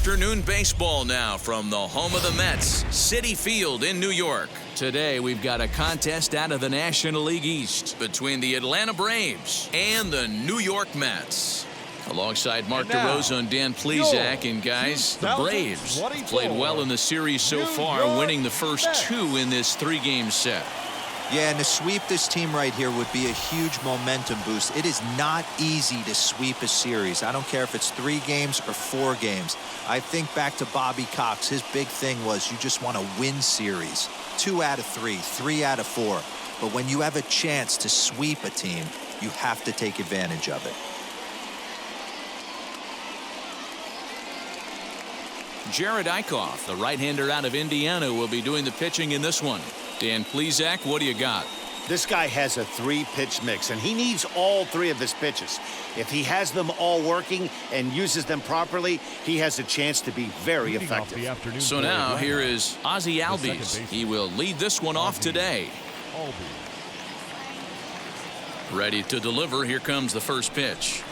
Afternoon baseball now from the home of the Mets, Citi Field in New York. Today we've got a contest out of the National League East between the Atlanta Braves and the New York Mets. Alongside Mark DeRosa and Dan Plesac, and guys, the Braves played well in the series so far, winning the first two in this three-game set. Yeah, and to sweep this team right here would be a huge momentum boost. It is not easy to sweep a series. I don't care if it's 3 games or 4 games. I think back to Bobby Cox. His big thing was you just want to win series. 2 out of 3, 3 out of 4. But when you have a chance to sweep a team, you have to take advantage of it. Jared Eichhoff, the right-hander out of Indiana, will be doing the pitching in this one. Dan Plesac, what do you got? This guy has a 3-pitch mix, and he needs all 3 of his pitches. If he has them all working and uses them properly, he has a chance to be very effective. So now here is Ozzie Albies. He will lead this one off today. Ready to deliver. Here comes the first pitch.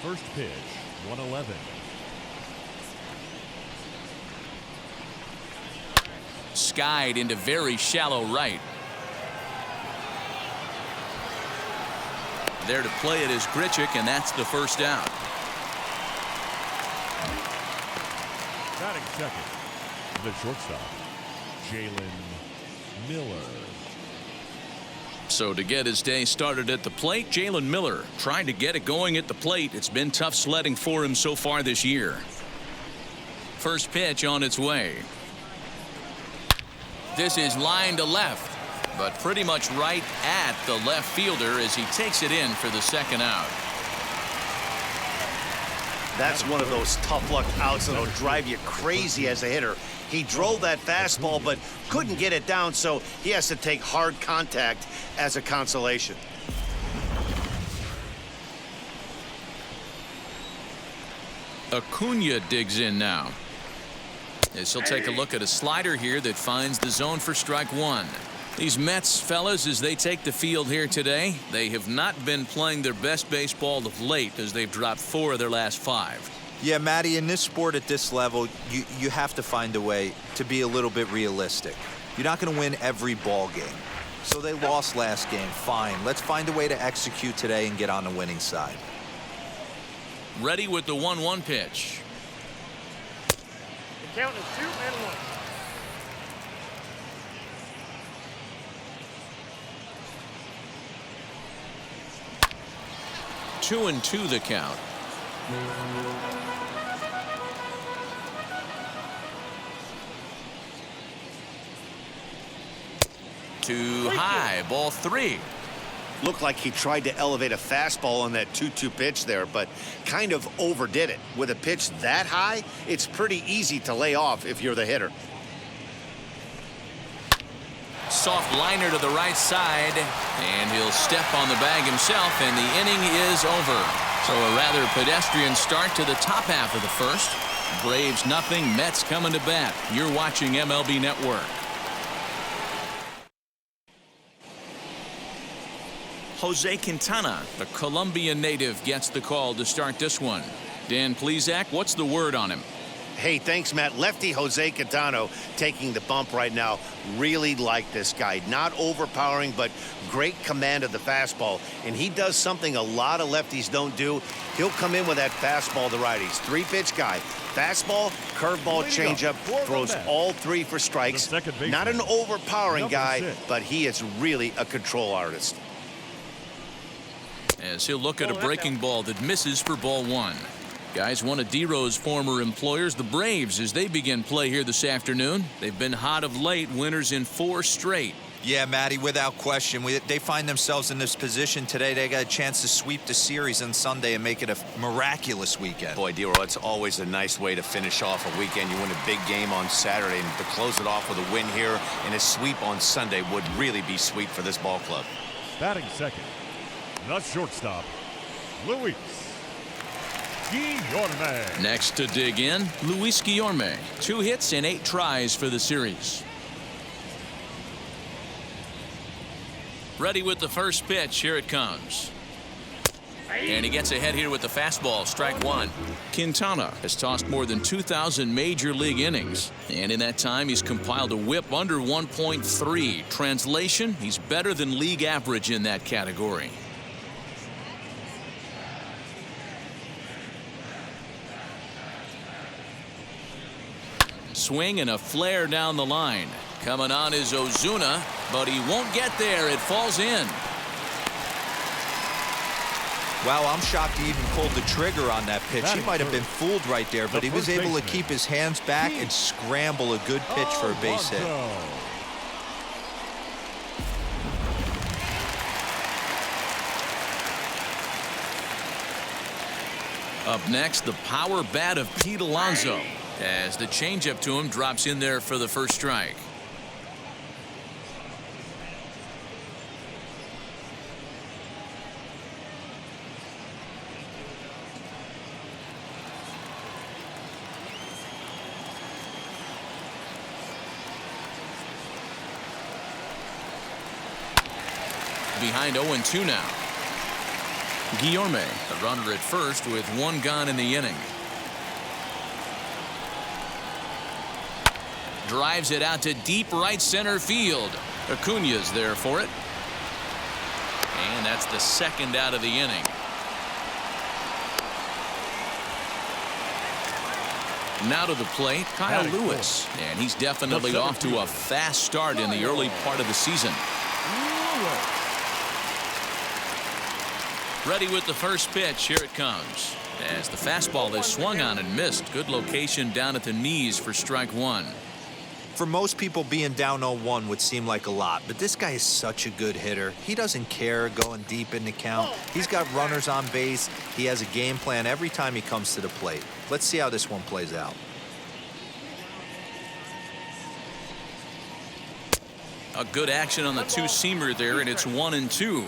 First pitch, 111. Skied into very shallow right. There to play it is Grichuk, and that's the first out. Batting second, the shortstop, Jalen Miller. So to get his day started at the plate, Jalen Miller trying to get it going at the plate. It's been tough sledding for him so far this year. First pitch on its way. This is line to left, but pretty much right at the left fielder as he takes it in for the second out. That's one of those tough luck outs that'll drive you crazy as a hitter. He drove that fastball but couldn't get it down, so he has to take hard contact as a consolation. Acuna digs in now. As he'll take a look at a slider here that finds the zone for strike one. These Mets fellas, as they take the field here today, they have not been playing their best baseball of late as they've dropped 4 of their last 5. Yeah, Matty, in this sport at this level, you have to find a way to be a little bit realistic. You're not going to win every ball game. So they lost last game. Fine. Let's find a way to execute today and get on the winning side. Ready with the 1-1 pitch. The count is 2-1. 2-2 the count. Too high, ball 3. Looked like he tried to elevate a fastball on that 2-2 pitch there, but kind of overdid it. With a pitch that high, it's pretty easy to lay off if you're the hitter. Soft liner to the right side, and he'll step on the bag himself, and the inning is over. So a rather pedestrian start to the top half of the first. Braves nothing, Mets coming to bat. You're watching MLB Network. Jose Quintana, the Colombian native, gets the call to start this one. Dan Plesac, what's the word on him? Hey, thanks, Matt. Lefty Jose Quintana taking the bump right now. Really like this guy. Not overpowering, but great command of the fastball. And he does something a lot of lefties don't do. He'll come in with that fastball to righties. 3-pitch guy. Fastball, curveball, changeup, throws all 3 for strikes. Not an overpowering guy, but he is really a control artist. As he'll look at a breaking ball that misses for ball 1. Guys, one of D-Rose former employers, the Braves, as they begin play here this afternoon. They've been hot of late, winners in 4 straight. Yeah, Matty, without question. They find themselves in this position today. They got a chance to sweep the series on Sunday and make it a miraculous weekend. Boy, D-Row, it's always a nice way to finish off a weekend. You win a big game on Saturday, and to close it off with a win here and a sweep on Sunday would really be sweet for this ball club. Batting second, the shortstop, Luis Guillorme. Next to dig in, Luis Guillorme. 2 hits and 8 tries for the series. Ready with the first pitch. Here it comes. And he gets ahead here with the fastball. Strike 1. Quintana has tossed more than 2,000 major league innings. And in that time, he's compiled a whip under 1.3. Translation, he's better than league average in that category. Swing and a flare down the line. Coming on is Ozuna, but he won't get there. It falls in. Wow, I'm shocked he even pulled the trigger on that pitch. He might have been fooled right there, but he was able to keep his hands back and scramble a good pitch for a base hit. Up next, the power bat of Pete Alonso, as the changeup to him drops in there for the first strike. Behind 0-2 now. Guillorme, the runner at first with 1 gone in the inning. Drives it out to deep right center field. Acuña's there for it. And that's the 2nd out of the inning. Now to the plate, Kyle Lewis. And he's definitely off to a fast start in the early part of the season. Ready with the first pitch. Here it comes. As the fastball is swung on and missed. Good location down at the knees for strike 1. For most people, being down 0-1 would seem like a lot, but this guy is such a good hitter. He doesn't care going deep in the count. He's got runners on base. He has a game plan every time he comes to the plate. Let's see how this one plays out. A good action on the 2-seamer there, and it's 1-2.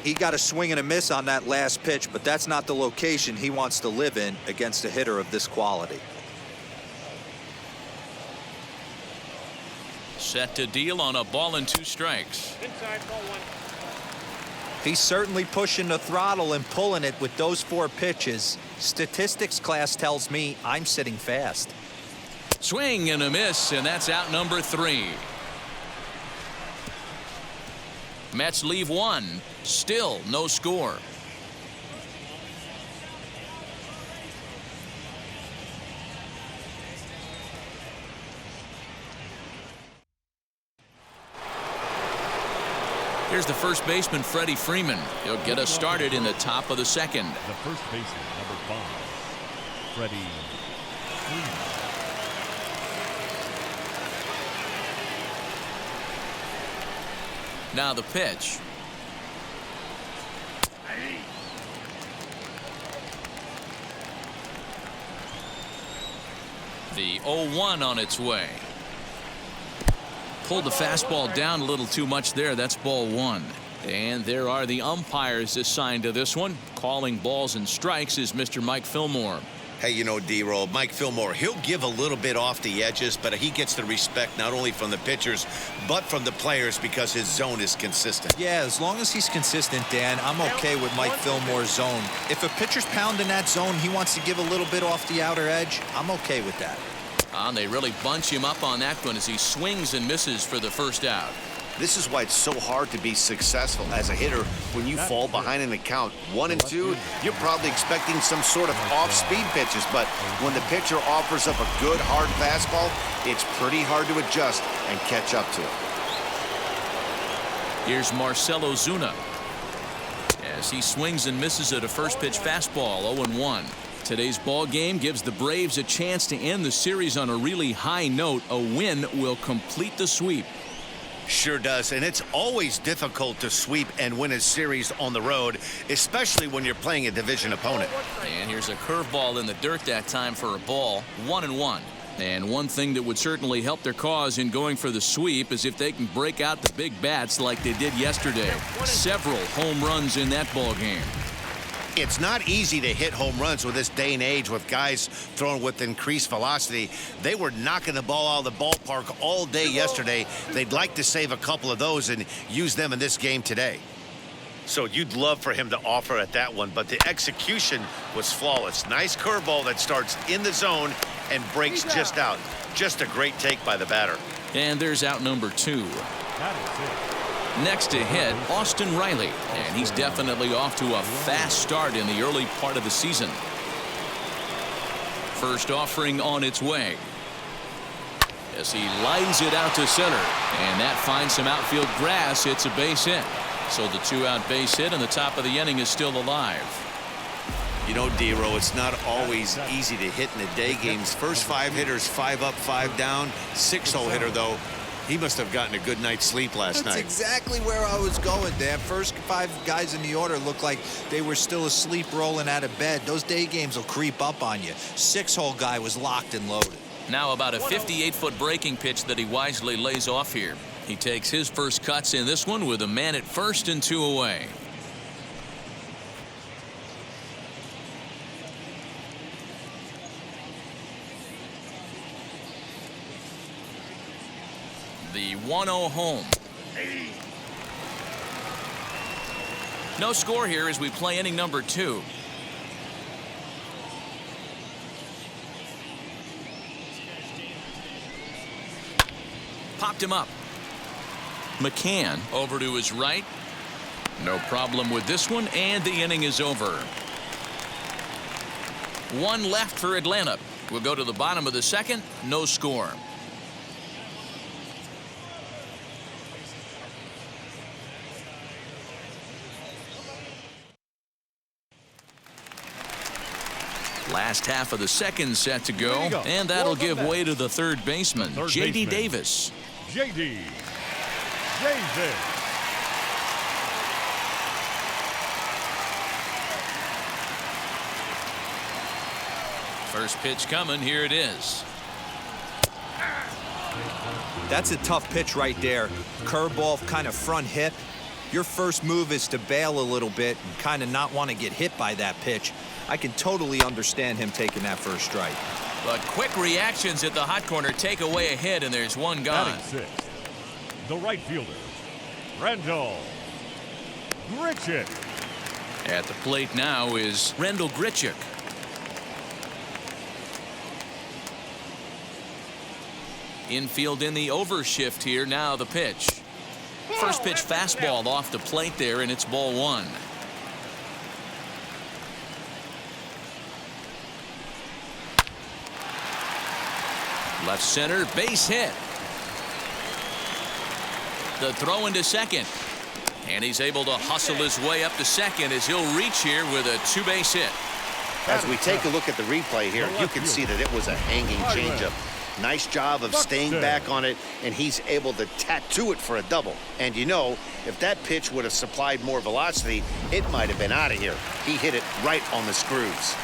He got a swing and a miss on that last pitch, but that's not the location he wants to live in against a hitter of this quality. Set to deal on a ball and 2 strikes. Inside, ball 1. He's certainly pushing the throttle and pulling it with those 4 pitches. Statistics class tells me I'm sitting fast. Swing and a miss, and that's out number 3. Mets leave 1. Still no score. Here's the first baseman, Freddy Freeman. He'll get us started in the top of the 2nd. The first baseman, number 5, Freddy Freeman. Now the pitch. The 0-1 on its way. Pulled the fastball down a little too much there. That's ball 1. And there are the umpires assigned to this one. Calling balls and strikes is Mr. Mike Fillmore. Hey, you know, D-Roll, Mike Fillmore, he'll give a little bit off the edges, but he gets the respect not only from the pitchers, but from the players because his zone is consistent. Yeah, as long as he's consistent, Dan, I'm okay with Mike Fillmore's zone. If a pitcher's pounding that zone, he wants to give a little bit off the outer edge, I'm okay with that. And they really bunch him up on that one as he swings and misses for the first out. This is why it's so hard to be successful as a hitter when you fall behind in the count 1-2. You're probably expecting some sort of off-speed pitches, but when the pitcher offers up a good hard fastball, it's pretty hard to adjust and catch up to it. Here's Marcell Ozuna as he swings and misses at a first pitch fastball. 0-1. Today's ball game gives the Braves a chance to end the series on a really high note. A win will complete the sweep. Sure does, and it's always difficult to sweep and win a series on the road, especially when you're playing a division opponent. And here's a curveball in the dirt that time for a ball. 1-1. And one thing that would certainly help their cause in going for the sweep is if they can break out the big bats like they did yesterday. Several home runs in that ball game. It's not easy to hit home runs with this day and age with guys throwing with increased velocity. They were knocking the ball out of the ballpark all day yesterday. They'd like to save a couple of those and use them in this game today. So you'd love for him to offer at that one, but the execution was flawless. Nice curveball that starts in the zone and breaks just out. Just a great take by the batter. And there's out number 2. That is it. Next to hit, Austin Riley, and he's definitely off to a fast start in the early part of the season. First offering on its way as he lines it out to center, and that finds some outfield grass. It's a base hit. So the 2-out base hit, and the top of the inning is still alive. You know, D-Row, it's not always easy to hit in the day games. First 5 hitters, 5 up, 5 down. 6-hole hitter, though, he must have gotten a good night's sleep last night. That's exactly where I was going, Dan. First 5 guys in the order looked like they were still asleep rolling out of bed. Those day games will creep up on you. 6-hole guy was locked and loaded. Now about a 58-foot breaking pitch that he wisely lays off here. He takes his first cuts in this one with a man at first and 2 away. The 1-0 home. No score here as we play inning number 2. Popped him up. McCann over to his right. No problem with this one, and the inning is over. 1 left for Atlanta. We'll go to the bottom of the 2nd. No score. Last half of the 2nd set to go, and that'll give way to the 3rd baseman, J.D. Davis. J.D. Davis. First pitch coming. Here it is. That's a tough pitch right there. Curveball, kind of front hip. Your first move is to bail a little bit and kind of not want to get hit by that pitch. I can totally understand him taking that first strike. But quick reactions at the hot corner take away a hit, and there's one gone. Batting 6th, the right fielder, Rendell Grichuk. At the plate now is Rendell Grichuk. Infield in the overshift here. Now the pitch. First pitch fastball off the plate there, and it's ball 1. Left center, base hit. The throw into second. And he's able to hustle his way up to second as he'll reach here with a 2-base hit. As we take a look at the replay here, you can see that it was a hanging changeup. Nice job of staying back on it, and he's able to tattoo it for a double. And you know, if that pitch would have supplied more velocity, it might have been out of here. He hit it right on the screws.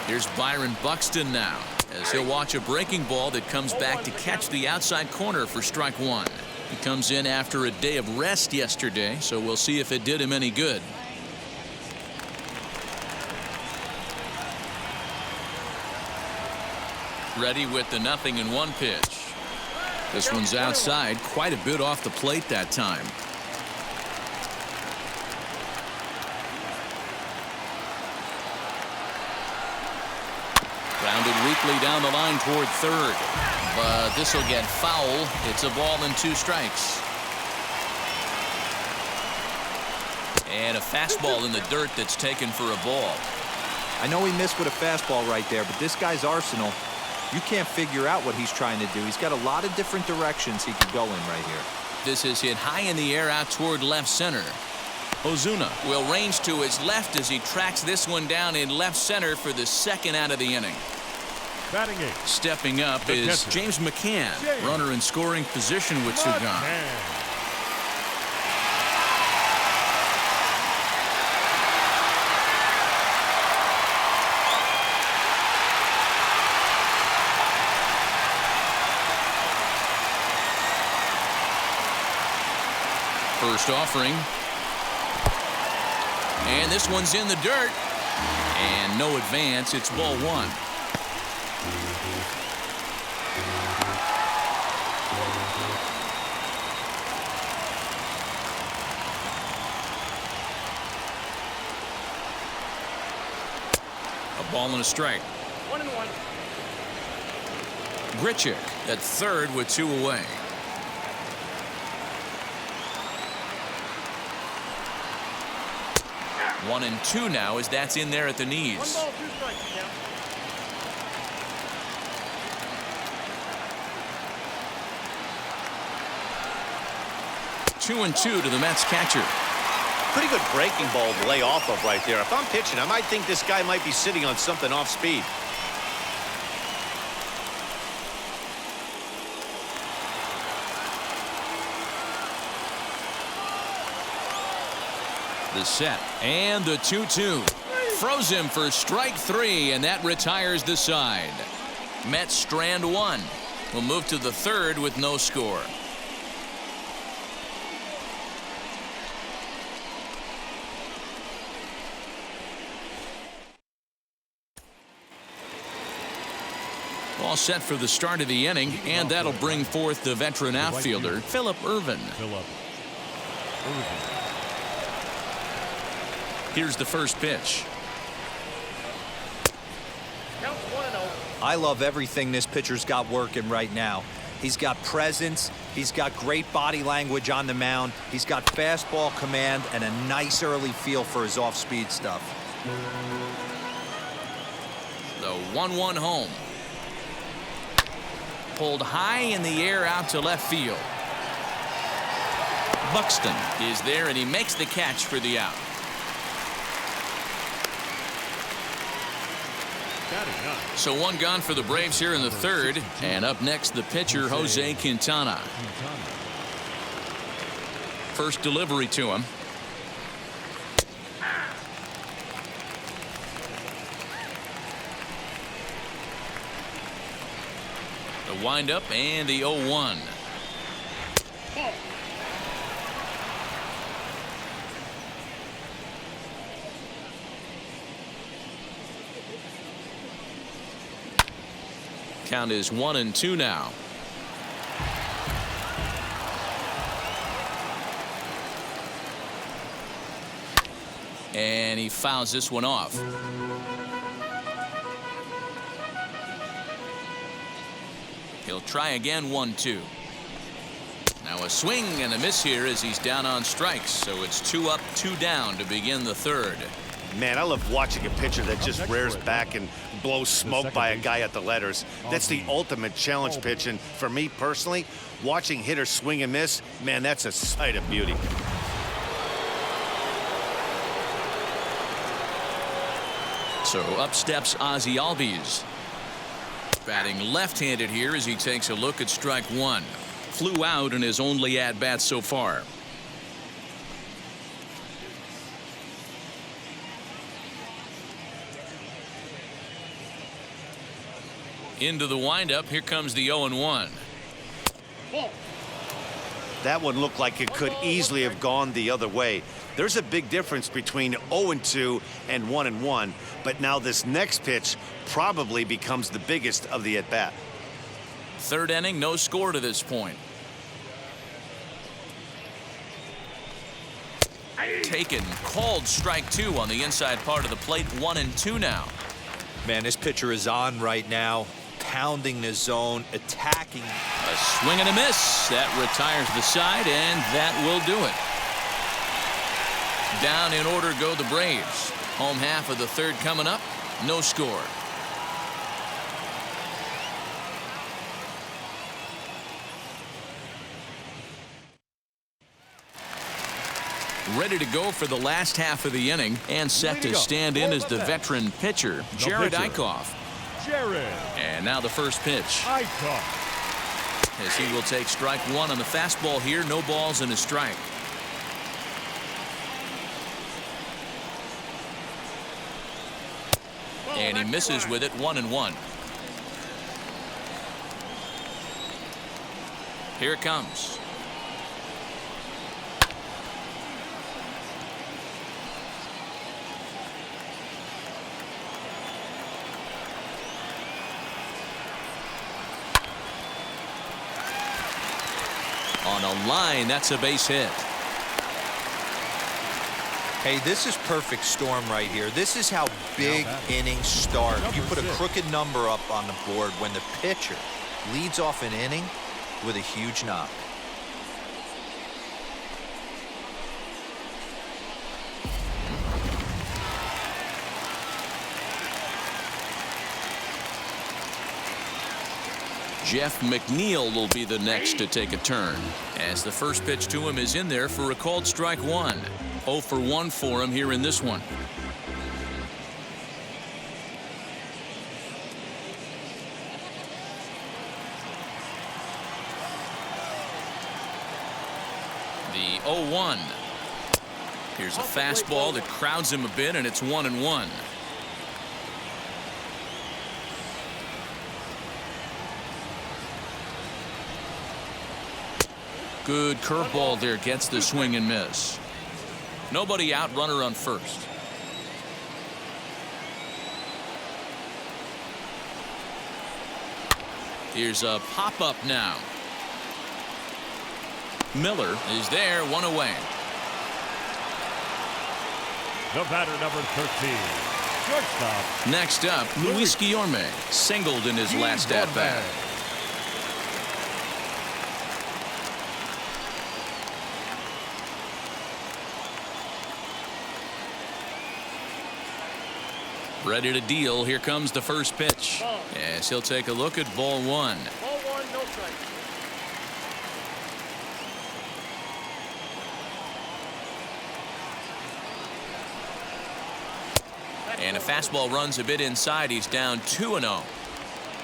Here's Byron Buxton now as he'll watch a breaking ball that comes back to catch the outside corner for strike 1. He comes in after a day of rest yesterday, so we'll see if it did him any good. Ready with the 0-1 pitch. This one's outside, quite a bit off the plate that time. Grounded weakly down the line toward 3rd. But this will get foul. It's a ball and 2 strikes. And a fastball in the dirt that's taken for a ball. I know he missed with a fastball right there, but this guy's arsenal, you can't figure out what he's trying to do. He's got a lot of different directions he could go in right here. This is hit high in the air out toward left center. Ozuna will range to his left as he tracks this one down in left center for the 2nd out of the inning. Batting 8. Stepping up is James McCann, runner in scoring position with 2 gone. First offering And this one's in the dirt. And no advance. It's ball one. A ball and a strike. 1-1. Grichuk at third with 2 away. One and 2 now as that's in there at the knees. 1 ball, 2 strikes now. Two and 2 to the Mets catcher. Pretty good breaking ball to lay off of right there. If I'm pitching, I might think this guy might be sitting on something off speed. The set and the 2-2. Froze him for strike 3, and that retires the side. Mets strand 1. We'll move to the third with no score. All set for the start of the inning, and that'll bring forth the veteran outfielder, Phillip Ervin. Here's the first pitch. Counts 1-0. I love everything this pitcher's got working right now. He's got presence. He's got great body language on the mound. He's got fastball command and a nice early feel for his off-speed stuff. The 1-1 home. Pulled high in the air out to left field. Buxton is there, and he makes the catch for the out. So one gone for the Braves here in the third. And up next, the pitcher, Jose Quintana. First delivery to him. The windup and the 0-1. Count is 1-2 now. And he fouls this one off. He'll try again. 1-2. Now a swing and a miss here as he's down on strikes. So it's 2 up, 2 down to begin the third. Man, I love watching a pitcher that just rears back and blows smoke by a guy at the letters. That's the ultimate challenge pitch. And for me personally, watching hitters swing and miss, man, that's a sight of beauty. So up steps Ozzie Albies. Batting left-handed here as he takes a look at strike 1. Flew out in his only at-bat so far. Into the windup. Here comes the 0-1. That one looked like it could easily have gone the other way. There's a big difference between 0-2 and 1-1, but now this next pitch probably becomes the biggest of the at-bat. Third inning, no score to this point. Taken, called strike 2 on the inside part of the plate. 1-2 now. Man, this pitcher is on right now, pounding the zone, attacking. A swing and a miss. That retires the side, and that will do it. Down in order go the Braves. Home half of the third coming up. No score. Ready to go for the last half of the inning and set to stand in as the veteran pitcher, Jared Eichhoff. And now the first pitch. As he will take strike 1 on the fastball here. No balls and a strike. And he misses with it. 1-1. Here it comes. On a line, that's a base hit. Hey, this is perfect storm right here. This is how big innings start. You put a crooked number up on the board when the pitcher leads off an inning with a huge knock. Jeff McNeil will be the next to take a turn, as the first pitch to him is in there for a called strike one. 0 for 1 for him here in this one. The 0-1. Here's a fastball that crowds him a bit, and it's 1-1. Good curveball there, gets the swing and miss. Nobody out, runner on first. Here's a pop-up now. Miller is there, one away. The batter, number 13, shortstop. Next up, Luis Guillorme, singled in his last at-bat. Ready to deal. Here comes the first pitch. Yes, he'll take a look at ball one. Ball one, no strike. And a fastball runs a bit inside. He's down 2-0.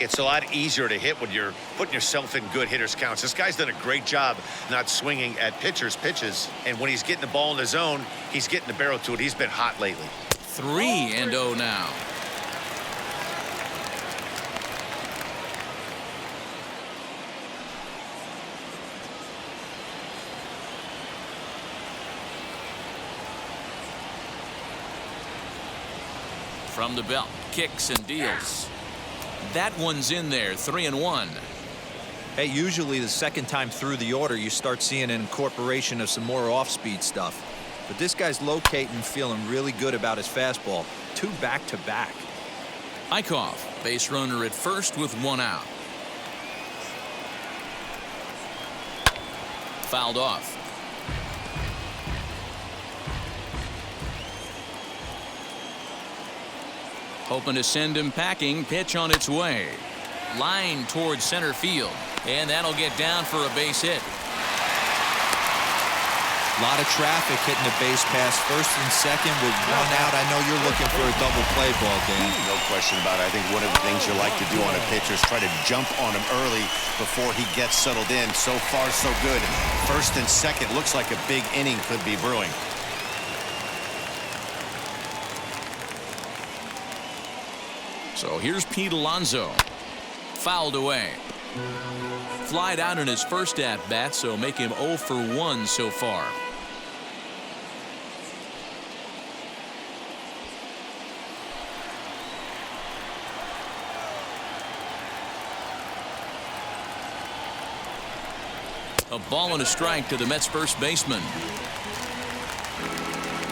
It's a lot easier to hit when you're putting yourself in good hitters counts. This guy's done a great job not swinging at pitchers' pitches. And when he's getting the ball in the zone, he's getting the barrel to it. He's been hot lately. 3-0 now. From the belt, kicks and deals. That one's in there, 3-1. Hey, usually the second time through the order, you start seeing an incorporation of some more off-speed stuff. But this guy's locating, feeling really good about his fastball. 2 back-to-back. Eichhoff, base runner at first with 1 out. Fouled off. Hoping to send him packing. Pitch on its way. Line towards center field. And that'll get down for a base hit. A lot of traffic hitting the base pass first and second with 1 out. I know you're looking for a double play ball, Dan. No question about it. I think one of the things you like to do on a pitcher is try to jump on him early before he gets settled in. So far, so good. First and second looks like a big inning could be brewing. So here's Pete Alonso. Fouled away. Flied out in his first at-bat, so make him 0 for 1 so far. A ball and a strike to the Mets first baseman.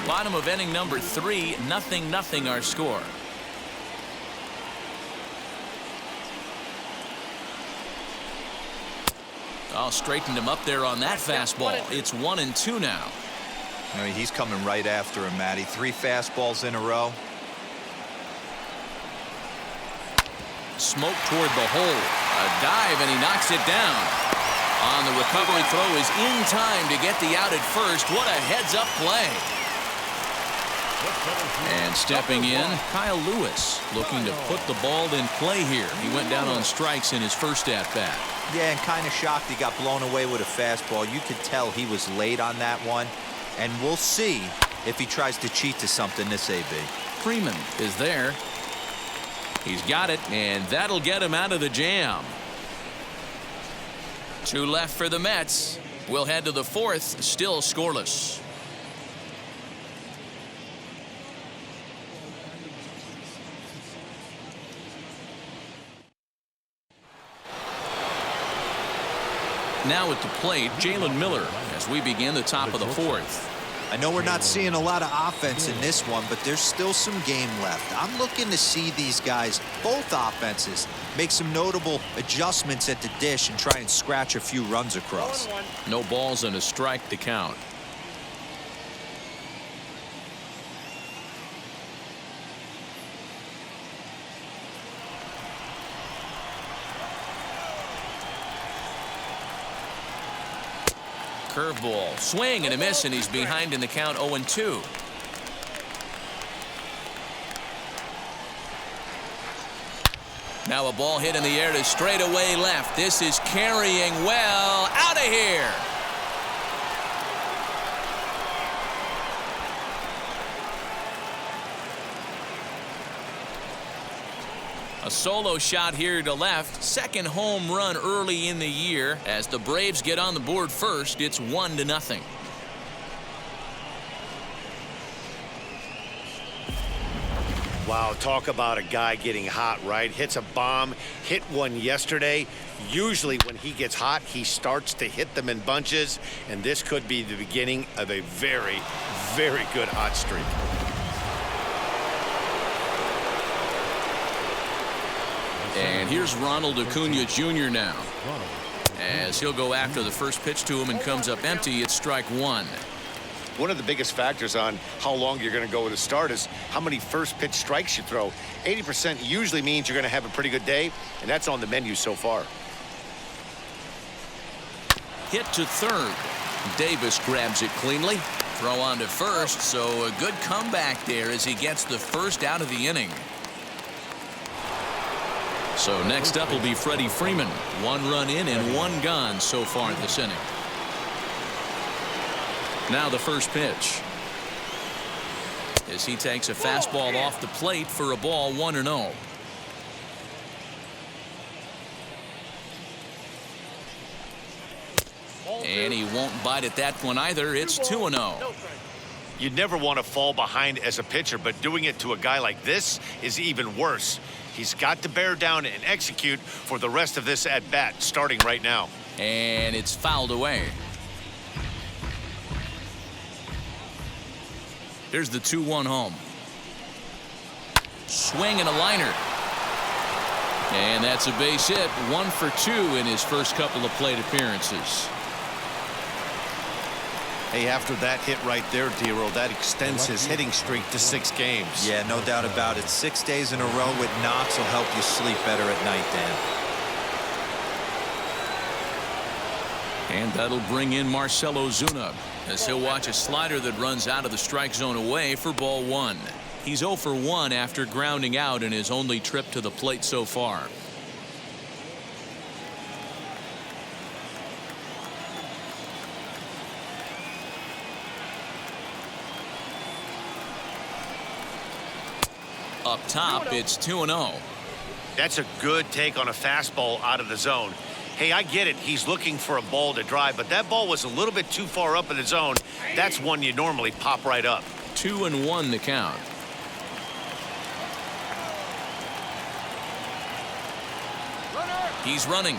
Bottom of inning number 3, 0-0 our score. Oh, straightened him up there on that fastball. It's 1-2 now. I mean, he's coming right after him, Matty. 3 fastballs in a row. Smoke toward the hole. A dive, and he knocks it down. On the recovery throw is in time to get the out at first. What a heads-up play. And stepping in, Kyle Lewis, looking to put the ball in play here. He went down on strikes in his first at-bat. Yeah, and kind of shocked he got blown away with a fastball. You could tell he was late on that one. And we'll see if he tries to cheat to something this AB. Freeman is there. He's got it, and that'll get him out of the jam. 2 left for the Mets. We'll head to the 4th, still scoreless. Now at the plate, Jalen Miller, as we begin the top of the fourth. I know we're not seeing a lot of offense in this one, but there's still some game left. I'm looking to see these guys, both offenses, make some notable adjustments at the dish and try and scratch a few runs across. No balls and a strike to count. Curveball, swing and a miss, and he's behind in the count 0-2. Now a ball hit in the air to straightaway left. This is carrying well out of here. A solo shot here to left. Second home run early in the year. As the Braves get on the board first, it's 1-0. Wow, talk about a guy getting hot, right? Hits a bomb, hit one yesterday. Usually when he gets hot, he starts to hit them in bunches, and this could be the beginning of a very, very good hot streak. And here's Ronald Acuna Jr. now. As he'll go after the first pitch to him and comes up empty, it's strike one. One of the biggest factors on how long you're going to go with a start is how many first pitch strikes you throw. 80% usually means you're going to have a pretty good day, and that's on the menu so far. Hit to third. Davis grabs it cleanly. Throw on to first, so a good comeback there as he gets the first out of the inning. So next up will be Freddy Freeman. 1 run in and 1 gone so far this inning. Now the first pitch. As he takes a fastball off the plate for a ball 1-0. And he won't bite at that one either. It's 2-0. You'd never want to fall behind as a pitcher, but doing it to a guy like this is even worse. He's got to bear down and execute for the rest of this at-bat, starting right now. And it's fouled away. Here's the 2-1 home. Swing and a liner. And that's a base hit. 1 for 2 in his first couple of plate appearances. Hey, after that hit right there, D-Roll, that extends his hitting streak to 6 games. Yeah, no doubt about it. 6 days in a row with knocks will help you sleep better at night, Dan. And that'll bring in Marcelo Zuna as he'll watch a slider that runs out of the strike zone away for ball 1. He's 0 for 1 after grounding out in his only trip to the plate so far. Up top, it's 2-0. That's a good take on a fastball out of the zone. Hey, I get it. He's looking for a ball to drive, but that ball was a little bit too far up in the zone. That's one you normally pop right up. 2-1 the count. He's running.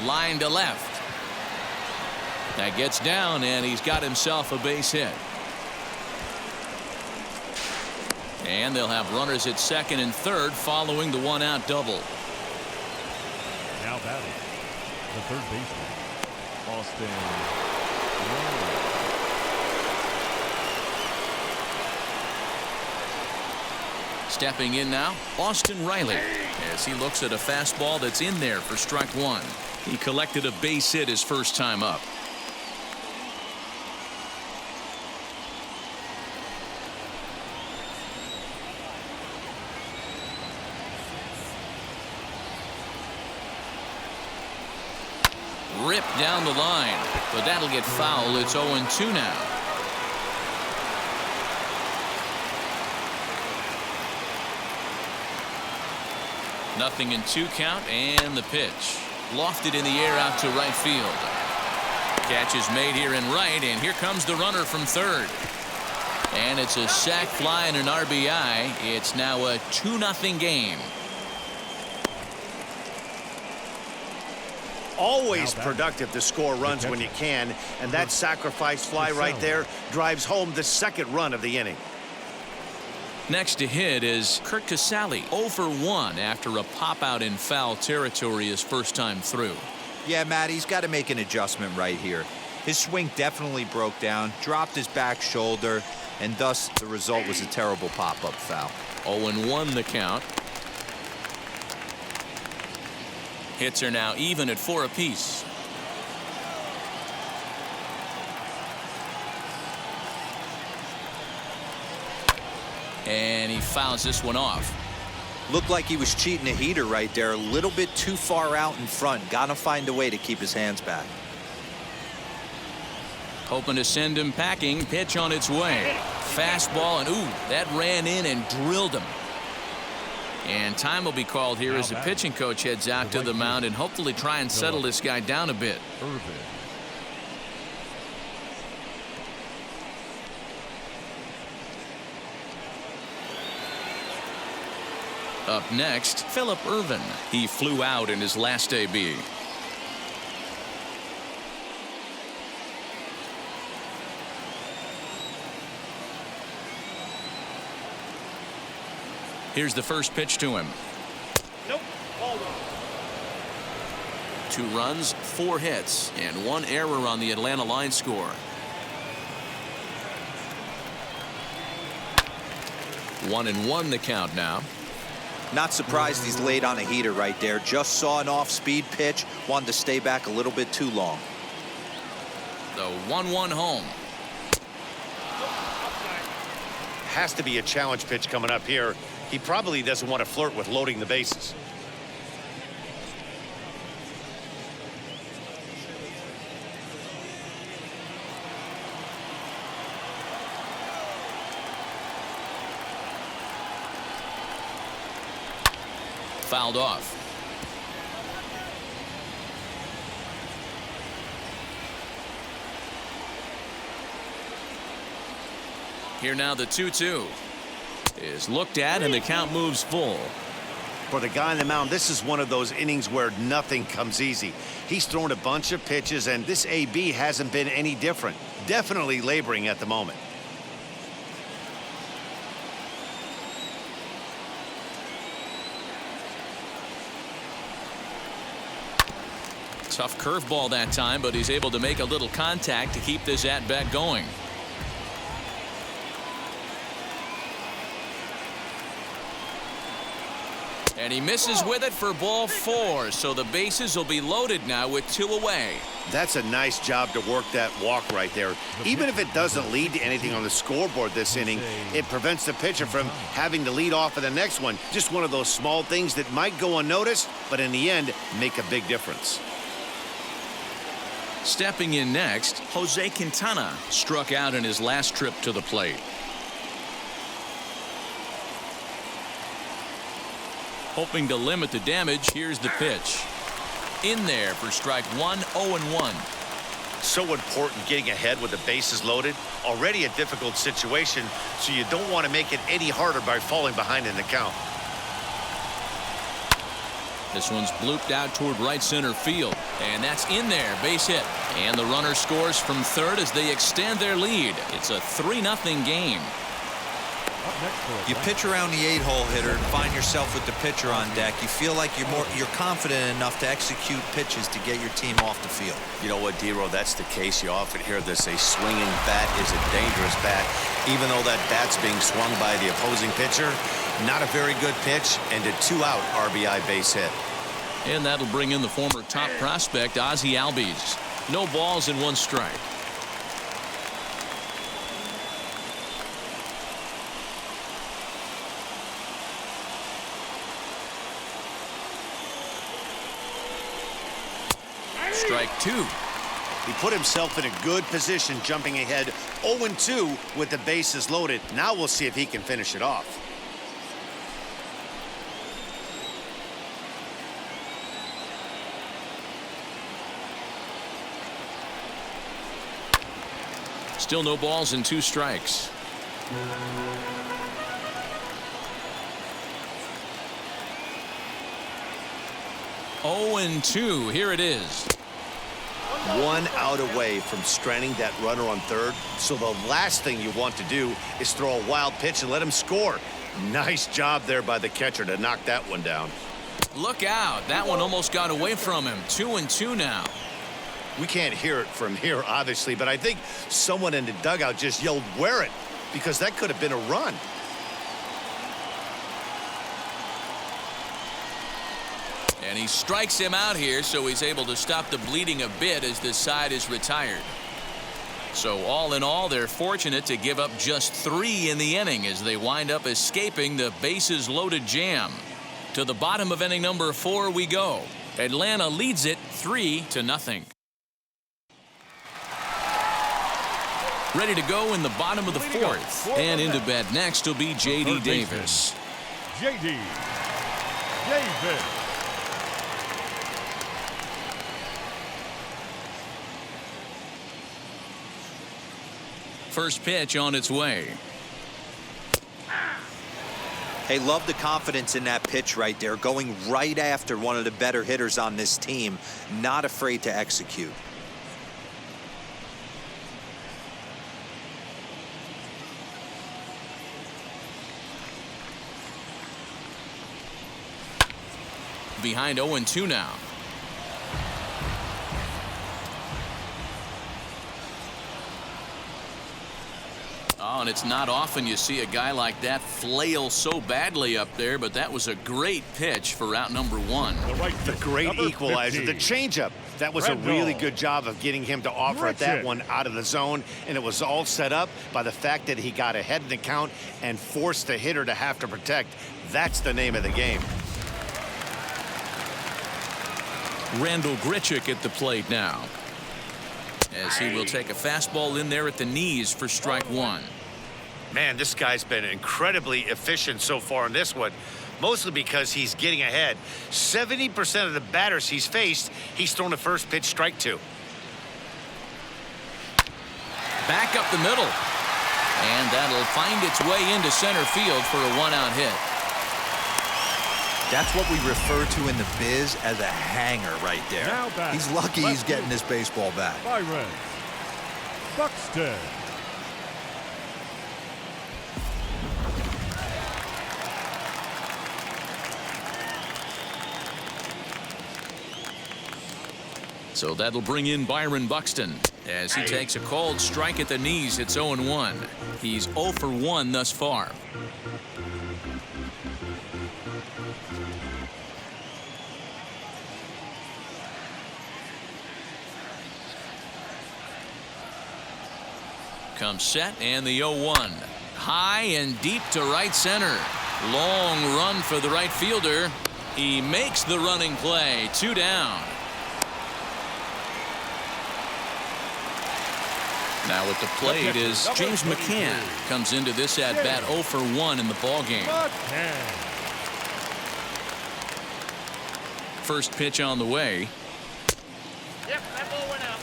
Line to left. That gets down, and he's got himself a base hit. And they'll have runners at second and third following the 1-out double. Now batting, the third baseman, Austin. Stepping in now, Austin Riley, as he looks at a fastball that's in there for strike 1. He collected a base hit his first time up. Ripped down the line, but that'll get foul. It's 0-2 now. Nothing in 2 count, and the pitch lofted in the air out to right field. Catch is made here in right, and here comes the runner from third. And it's a sac fly and an RBI. It's now a 2-0 game. Always productive to score runs when you can, and that sacrifice fly right there drives home the second run of the inning. Next to hit is Kurt Casale, 0 for 1 after a pop-out in foul territory his first time through. Yeah, Matt, he's got to make an adjustment right here. His swing definitely broke down, dropped his back shoulder, and thus the result was a terrible pop-up foul. 0-1 the count. Hits are now even at 4 apiece. And he fouls this one off. Looked like he was cheating a heater right there, a little bit too far out in front. Got to find a way to keep his hands back. Hoping to send him packing. Pitch on its way. Fastball, and ooh, that ran in and drilled him. And time will be called here as the pitching coach heads out to the mound and hopefully try and settle this guy down a bit. Up next, Phillip Ervin. He flew out in his last AB. Here's the first pitch to him. Nope. Ball 1. 2 runs, 4 hits, and 1 error on the Atlanta line score. 1-1 the count now. Not surprised he's laid on a heater right there. Just saw an off-speed pitch. Wanted to stay back a little bit too long. The 1-1 home. Has to be a challenge pitch coming up here. He probably doesn't want to flirt with loading the bases. Fouled off. Here now the 2-2 is looked at and the count moves full. For the guy on the mound, this is one of those innings where nothing comes easy. He's thrown a bunch of pitches, and this AB hasn't been any different. Definitely laboring at the moment. Tough curveball that time, but he's able to make a little contact to keep this at-bat going. And he misses with it for ball 4, so the bases will be loaded now with 2 away. That's a nice job to work that walk right there. Even if it doesn't lead to anything on the scoreboard this inning, it prevents the pitcher from having to lead off of the next one. Just one of those small things that might go unnoticed, but in the end, make a big difference. Stepping in next, Jose Quintana struck out in his last trip to the plate. Hoping to limit the damage, here's the pitch. In there for strike 1, 0-1. So important getting ahead with the bases loaded. Already a difficult situation, so you don't want to make it any harder by falling behind in the count. This one's blooped out toward right center field, and that's in there, base hit. And the runner scores from third as they extend their lead. It's a 3-0 game. You pitch around the 8-hole hitter and find yourself with the pitcher on deck. You feel like you're confident enough to execute pitches to get your team off the field. You know what, D-Row, that's the case. You often hear this, a swinging bat is a dangerous bat. Even though that bat's being swung by the opposing pitcher, not a very good pitch, and a 2-out RBI base hit. And that'll bring in the former top prospect, Ozzie Albies. No balls and 1 strike. Strike 2. He put himself in a good position jumping ahead 0-2 with the bases loaded. Now we'll see if he can finish it off. Still no balls and 2 strikes. 0-2. Here it is. 1 out away from stranding that runner on third. So the last thing you want to do is throw a wild pitch and let him score. Nice job there by the catcher to knock that one down. Look out. That one almost got away from him. 2-2 now. We can't hear it from here, obviously, but I think someone in the dugout just yelled, "Wear it," because that could have been a run. And he strikes him out here, so he's able to stop the bleeding a bit as this side is retired. So all in all, they're fortunate to give up just 3 in the inning as they wind up escaping the bases loaded jam. To the bottom of inning number 4 we go. Atlanta leads it 3-0. Ready to go in the bottom of the 4th. And into bat next will be J.D. Davis. J.D. Davis. First pitch on its way. Hey, love the confidence in that pitch right there, going right after one of the better hitters on this team, not afraid to execute. Behind 0-2 now. Oh, and it's not often you see a guy like that flail so badly up there, but that was a great pitch for out number 1. The great equalizer, 50. the changeup. That was a really good job of getting him to offer at that one out of the zone, and it was all set up by the fact that he got ahead in the count and forced the hitter to have to protect. That's the name of the game. Randall Grichuk at the plate now, as he will take a fastball in there at the knees for strike 1. Man, this guy's been incredibly efficient so far in this one, mostly because he's getting ahead. 70% of the batters he's faced, he's thrown the first pitch strike to. Back up the middle, and that'll find its way into center field for a 1-out hit. That's what we refer to in the biz as a hanger right there. He's lucky he's getting this baseball back. Byron Buxton. So that'll bring in Byron Buxton as he takes a called strike at the knees. It's 0-1. He's 0 for 1 thus far. Comes set, and the 0-1. High and deep to right center. Long run for the right fielder. He makes the running play. 2 down. Now at the plate is James McCann. Comes into this at bat 0 for 1 in the ballgame. First pitch on the way. Yep, that ball went out.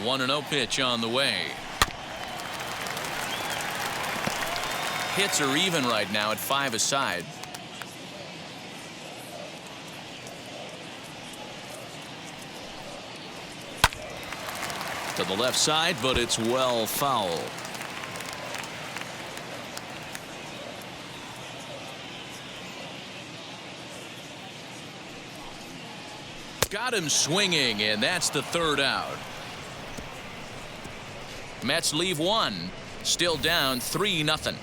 One 1-0 pitch on the way. Hits are even right now at 5 aside. To the left side, but it's well foul. Got him swinging, and that's the 3rd out. Mets leave 1. Still down 3-0.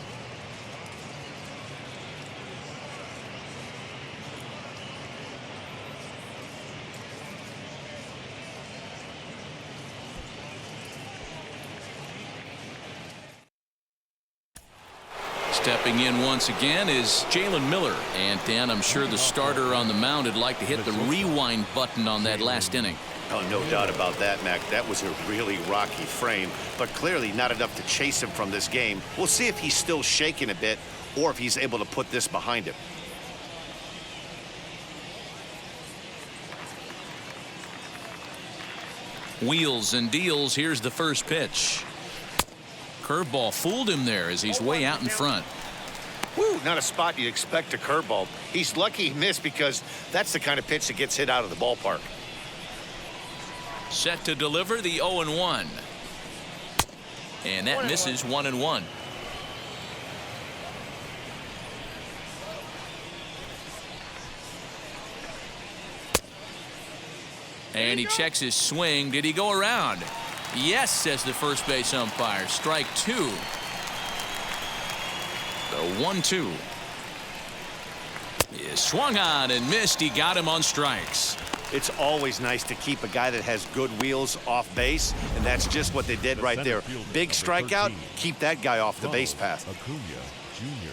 Stepping in once again is Jalen Miller. And Dan, I'm sure the starter on the mound would like to hit the rewind button on that last inning. Oh, no doubt about that, Mac. That was a really rocky frame, but clearly not enough to chase him from this game. We'll see if he's still shaking a bit or if he's able to put this behind him. Wheels and deals. Here's the first pitch. Curveball fooled him there as he's way out in front. Woo, not a spot you'd expect a curveball. He's lucky he missed because that's the kind of pitch that gets hit out of the ballpark. Set to deliver the 0-1. And that misses 1-1. And he checks his swing. Did he go around? Yes, says the first base umpire. Strike two. The 1-2. He swung on and missed. He got him on strikes. It's always nice to keep a guy that has good wheels off base, and that's just what they did right there. Big strikeout, keep that guy off the base path. Acuna Jr.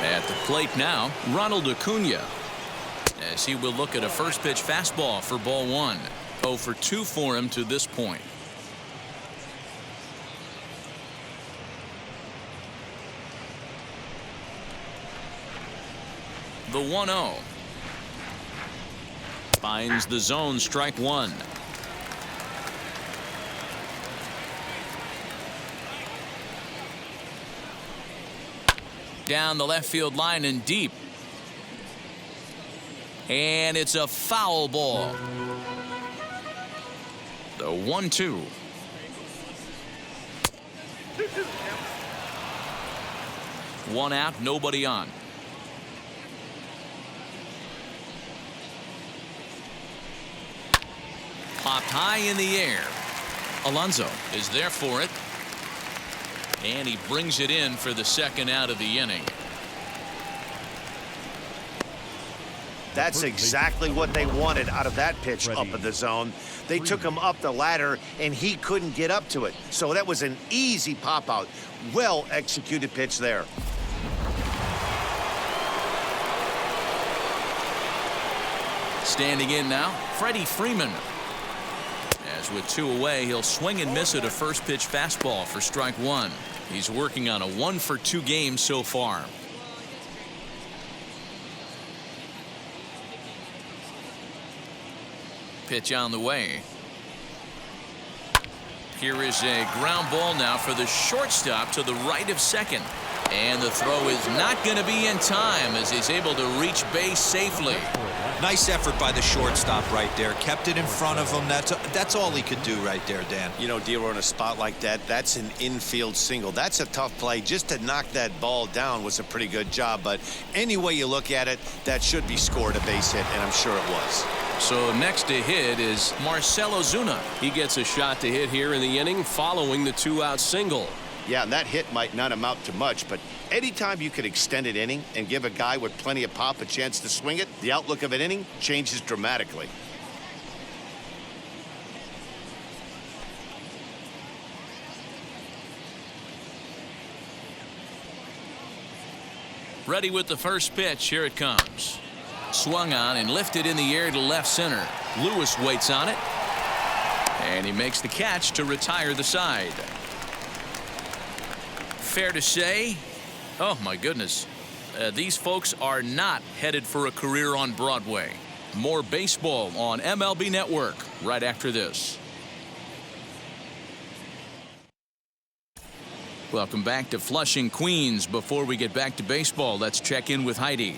At the plate now, Ronald Acuna, as he will look at a first pitch fastball for ball one. 0 for 2 for him to this point. The 1-0. Finds the zone, strike one. Down the left field line and deep. And it's a foul ball. The 1-2. One out, nobody on. Popped high in the air. Alonso is there for it. And he brings it in for the second out of the inning. That's exactly what they wanted out of that pitch up in the zone. They took him up the ladder, and he couldn't get up to it. So that was an easy pop-out. Well-executed pitch there. Standing in now, Freddy Freeman. As with 2 away, he'll swing and miss at a first pitch fastball for strike one. He's working on a 1 for 2 game so far. Pitch on the way. Here is a ground ball now for the shortstop to the right of second. And the throw is not going to be in time as he's able to reach base safely. Nice effort by the shortstop right there. Kept it in front of him. That's all he could do right there, Dan. You know, Dero, in a spot like that, that's an infield single. That's a tough play. Just to knock that ball down was a pretty good job. But any way you look at it, that should be scored a base hit, and I'm sure it was. So next to hit is Marcell Ozuna. He gets a shot to hit here in the inning following the 2-out single. Yeah, and that hit might not amount to much, but anytime you can extend an inning and give a guy with plenty of pop a chance to swing it, the outlook of an inning changes dramatically. Ready with the first pitch. Here it comes. Swung on and lifted in the air to left center. Lewis waits on it. And he makes the catch to retire the side. Fair to say, oh my goodness, these folks are not headed for a career on Broadway. More baseball on MLB Network right after this. Welcome back to Flushing, Queens. Before we get back to baseball, let's check in with Heidi.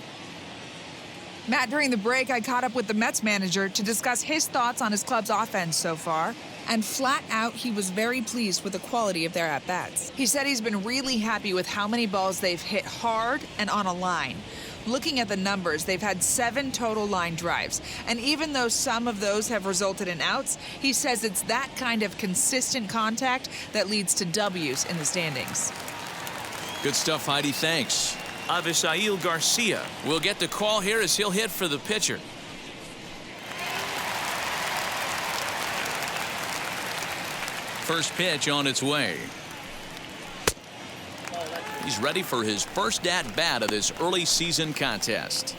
Matt, during the break, I caught up with the Mets manager to discuss his thoughts on his club's offense so far. And flat out, he was very pleased with the quality of their at-bats. He said he's been really happy with how many balls they've hit hard and on a line. Looking at the numbers, they've had 7 total line drives. And even though some of those have resulted in outs, he says it's that kind of consistent contact that leads to W's in the standings. Good stuff, Heidi. Thanks. Avisail Garcia will get the call here as he'll hit for the pitcher. First pitch on its way. He's ready for his first at-bat of this early season contest.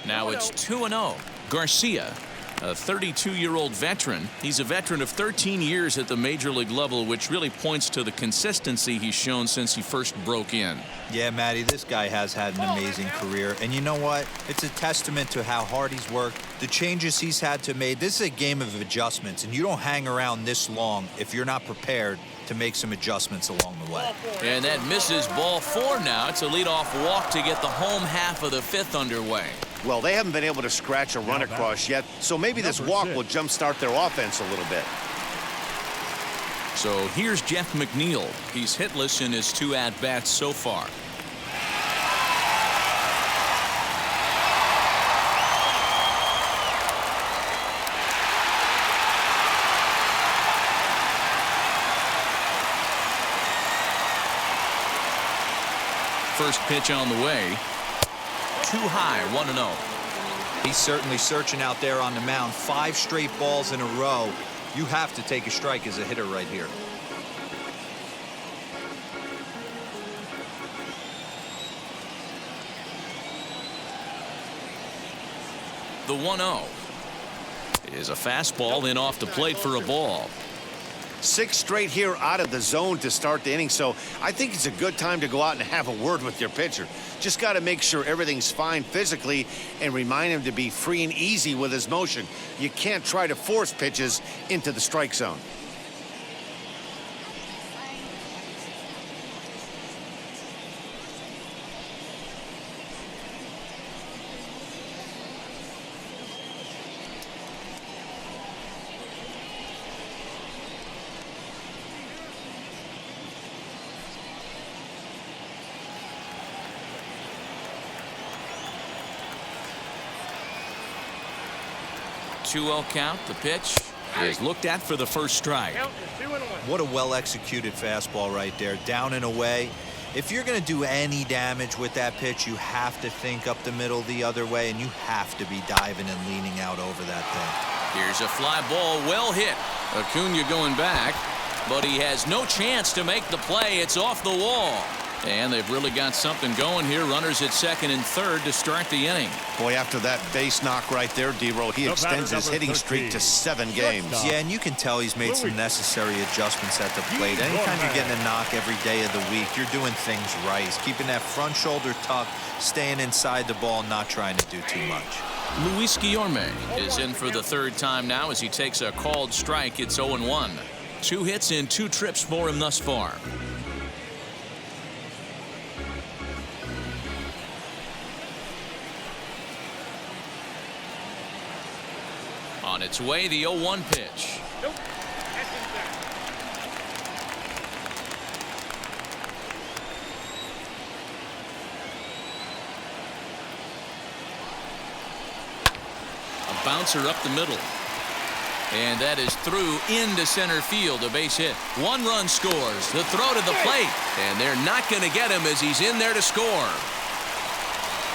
Now it's 2-0. Garcia, a 32-year-old veteran. He's a veteran of 13 years at the major league level, which really points to the consistency he's shown since he first broke in. Yeah, Matty, this guy has had an amazing career. And you know what? It's a testament to how hard he's worked, the changes he's had to make. This is a game of adjustments, and you don't hang around this long if you're not prepared to make some adjustments along the way. And that misses ball 4 now. It's a leadoff walk to get the home half of the 5th underway. Well, they haven't been able to scratch a run across yet, so maybe this walk will jumpstart their offense a little bit. So here's Jeff McNeil. He's hitless in his 2 at-bats so far. First pitch on the way. Too high, 1-0. He's certainly searching out there on the mound. 5 straight balls in a row. You have to take a strike as a hitter right here. The 1-0 is a fastball in off the plate for a ball. 6 straight here out of the zone to start the inning, so I think it's a good time to go out and have a word with your pitcher. Just got to make sure everything's fine physically and remind him to be free and easy with his motion. You can't try to force pitches into the strike zone. Count. The pitch is looked at for the first strike. What a well-executed fastball right there, down and away. If you're going to do any damage with that pitch, you have to think up the middle the other way, and you have to be diving and leaning out over that thing. Here's a fly ball, well hit. Acuna going back, but he has no chance to make the play. It's off the wall. And they've really got something going here. Runners at 2nd and 3rd to start the inning. Boy, after that base knock right there, D-Roll, he extends his hitting streak to 7 games. Yeah, and you can tell he's made some necessary adjustments at the plate. Anytime you're getting a knock every day of the week, you're doing things right. He's keeping that front shoulder tucked, staying inside the ball, not trying to do too much. Luis Guillorme is in for the 3rd time now as he takes a called strike. It's 0-1. 2 hits in 2 trips for him thus far. On its way, the 0-1 pitch. Nope. That's inside. A bouncer up the middle. And that is through into center field, a base hit. 1 run scores. The throw to the plate. And they're not going to get him as he's in there to score.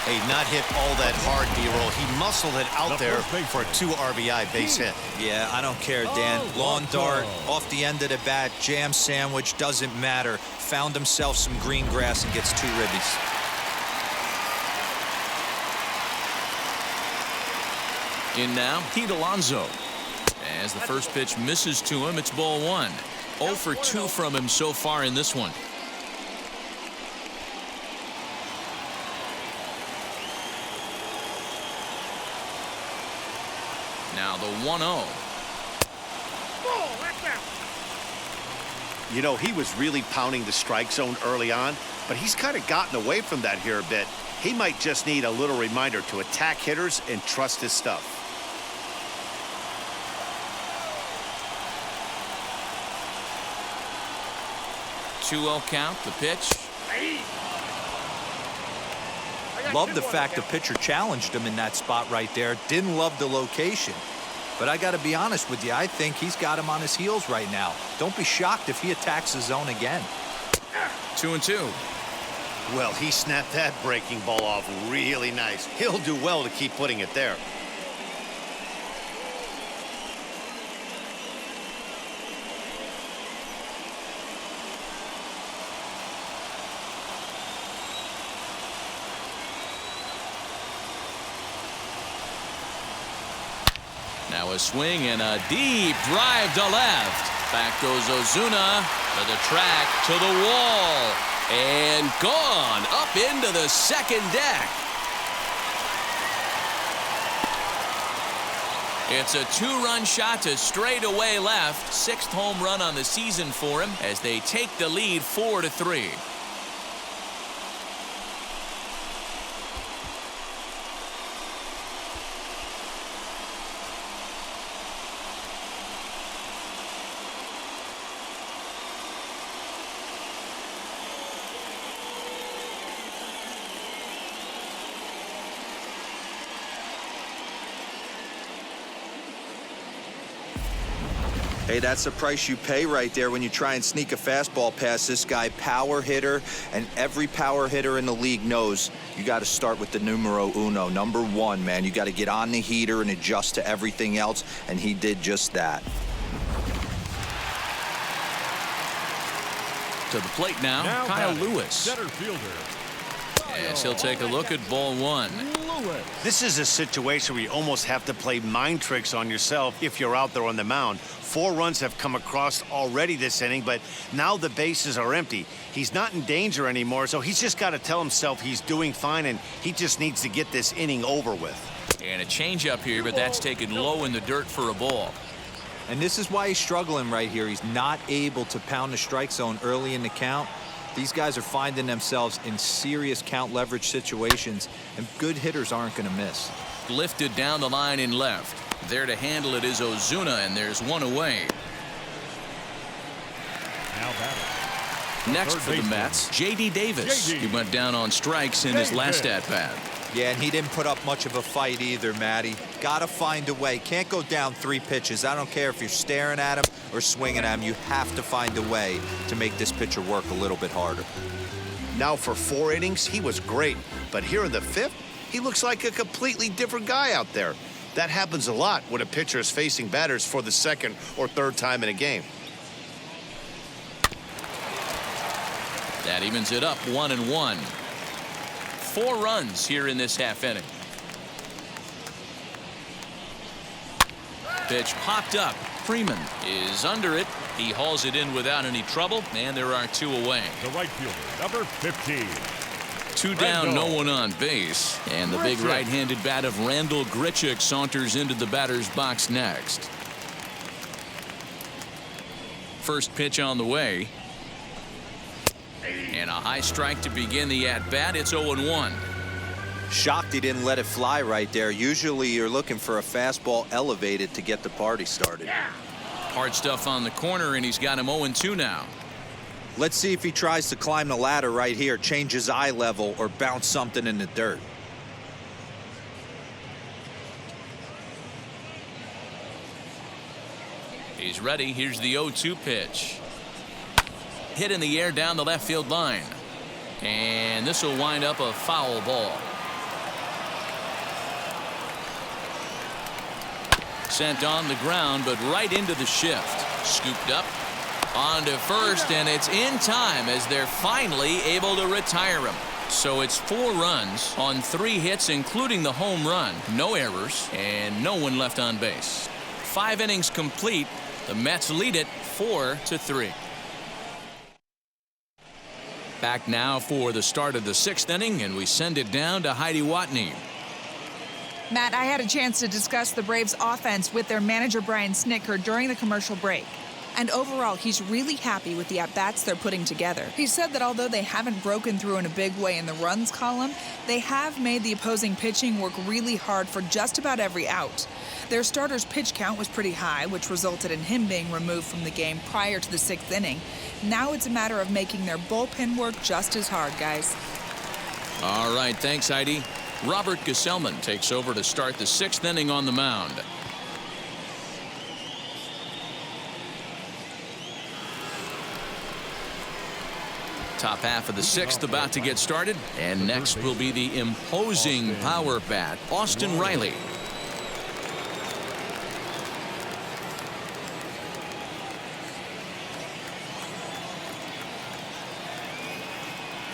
Hey, not hit all that hard, D-Roll. He muscled it out there for a 2 RBI base hit. Yeah, I don't care, Dan. Lawn dart, off the end of the bat, jam sandwich, doesn't matter. Found himself some green grass and gets 2 ribbies. In now, Pete Alonso. As the first pitch misses to him, it's ball 1. 0 for 2 from him so far in this one. Now the 1-0. You know, he was really pounding the strike zone early on, but he's kind of gotten away from that here a bit. He might just need a little reminder to attack hitters and trust his stuff. Two-0 count, the pitch. Love the fact the pitcher challenged him in that spot right there. Didn't love the location. But I got to be honest with you, I think he's got him on his heels right now. Don't be shocked if he attacks the zone again. 2-2. Well, he snapped that breaking ball off really nice. He'll do well to keep putting it there. Now a swing and a deep drive to left. Back goes Ozuna to the track, to the wall, and gone up into the second deck. It's a two-run shot to straightaway left. Sixth home run on the season for him as they take the lead 4-3. Hey, that's the price you pay right there when you try and sneak a fastball past this guy. Power hitter, and every power hitter in the league knows you got to start with the numero uno, number one, man. You got to get on the heater and adjust to everything else, and he did just that. To the plate now Kyle Lewis. Center fielder. Yes, he'll take a look at ball one. This is a situation where you almost have to play mind tricks on yourself if you're out there on the mound. 4 runs have come across already this inning, but now the bases are empty. He's not in danger anymore, so he's just got to tell himself he's doing fine, and he just needs to get this inning over with. And a changeup here, but that's taken low in the dirt for a ball. And this is why he's struggling right here. He's not able to pound the strike zone early in the count. These guys are finding themselves in serious count leverage situations, and good hitters aren't going to miss. Lifted down the line in left. There to handle it is Ozuna, and there's one away. Now batting. Next for the Mets, J.D. Davis. He went down on strikes in his last at-bat. Yeah, and he didn't put up much of a fight either, Matty. Got to find a way. Can't go down 3 pitches. I don't care if you're staring at him or swinging at him. You have to find a way to make this pitcher work a little bit harder. Now for 4 innings, he was great. But here in the 5th, he looks like a completely different guy out there. That happens a lot when a pitcher is facing batters for the 2nd or 3rd time in a game. That evens it up 1-1. 4 runs here in this half inning. Pitch popped up. Freeman is under it. He hauls it in without any trouble, and there are 2 away. The right fielder, number 15. 2 down, no one on base. And the big right-handed bat of Randall Grichuk saunters into the batter's box next. First pitch on the way. And a high strike to begin the at-bat. It's 0-1. Shocked he didn't let it fly right there. Usually you're looking for a fastball elevated to get the party started. Hard stuff on the corner, and he's got him 0-2 now. Let's see if he tries to climb the ladder right here, change his eye level, or bounce something in the dirt. He's ready. Here's the 0-2 pitch. Hit in the air down the left field line. And this will wind up a foul ball. Sent on the ground, but right into the shift. Scooped up on to first, and it's in time as they're finally able to retire him. So it's 4 runs on 3 hits, including the home run. No errors, and no one left on base. 5 innings complete. The Mets lead it 4-3. Back now for the start of the 6th inning, and we send it down to Heidi Watney. Matt, I had a chance to discuss the Braves' offense with their manager Brian Snitker during the commercial break. And overall, he's really happy with the at-bats they're putting together. He said that although they haven't broken through in a big way in the runs column, they have made the opposing pitching work really hard for just about every out. Their starter's pitch count was pretty high, which resulted in him being removed from the game prior to the 6th inning. Now it's a matter of making their bullpen work just as hard, guys. All right, thanks, Heidi. Robert Gesellman takes over to start the 6th inning on the mound. Top half of the 6th about to get started, and next will be the imposing power bat, Austin Riley.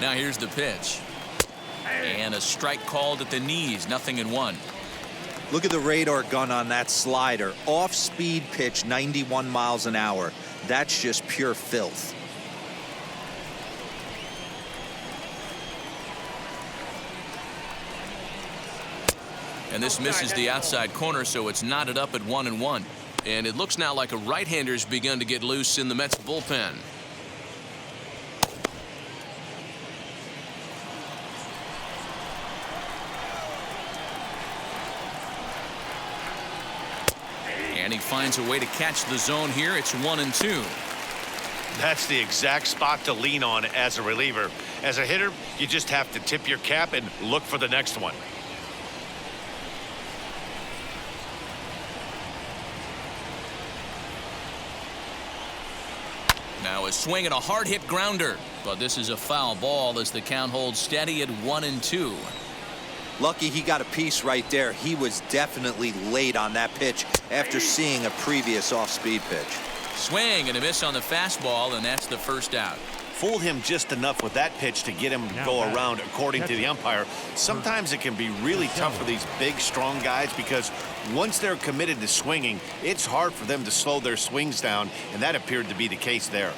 Now here's the pitch. And a strike called at the knees, 0-1. Look at the radar gun on that slider. Off-speed pitch, 91 miles an hour. That's just pure filth. And this misses the outside corner, so it's knotted up at 1-1. And it looks now like a right-hander's begun to get loose in the Mets bullpen. And he finds a way to catch the zone here. It's 1-2. That's the exact spot to lean on as a reliever. As a hitter, you just have to tip your cap and look for the next one. Now a swing and a hard hit grounder, but this is a foul ball as the count holds steady at 1-2. Lucky he got a piece right there. He was definitely late on that pitch after seeing a previous off-speed pitch. Swing and a miss on the fastball, and that's the first out. Fooled him just enough with that pitch to get him to go around according to the umpire. Sometimes it can be really tough for these big, strong guys because once they're committed to swinging, it's hard for them to slow their swings down, and that appeared to be the case there.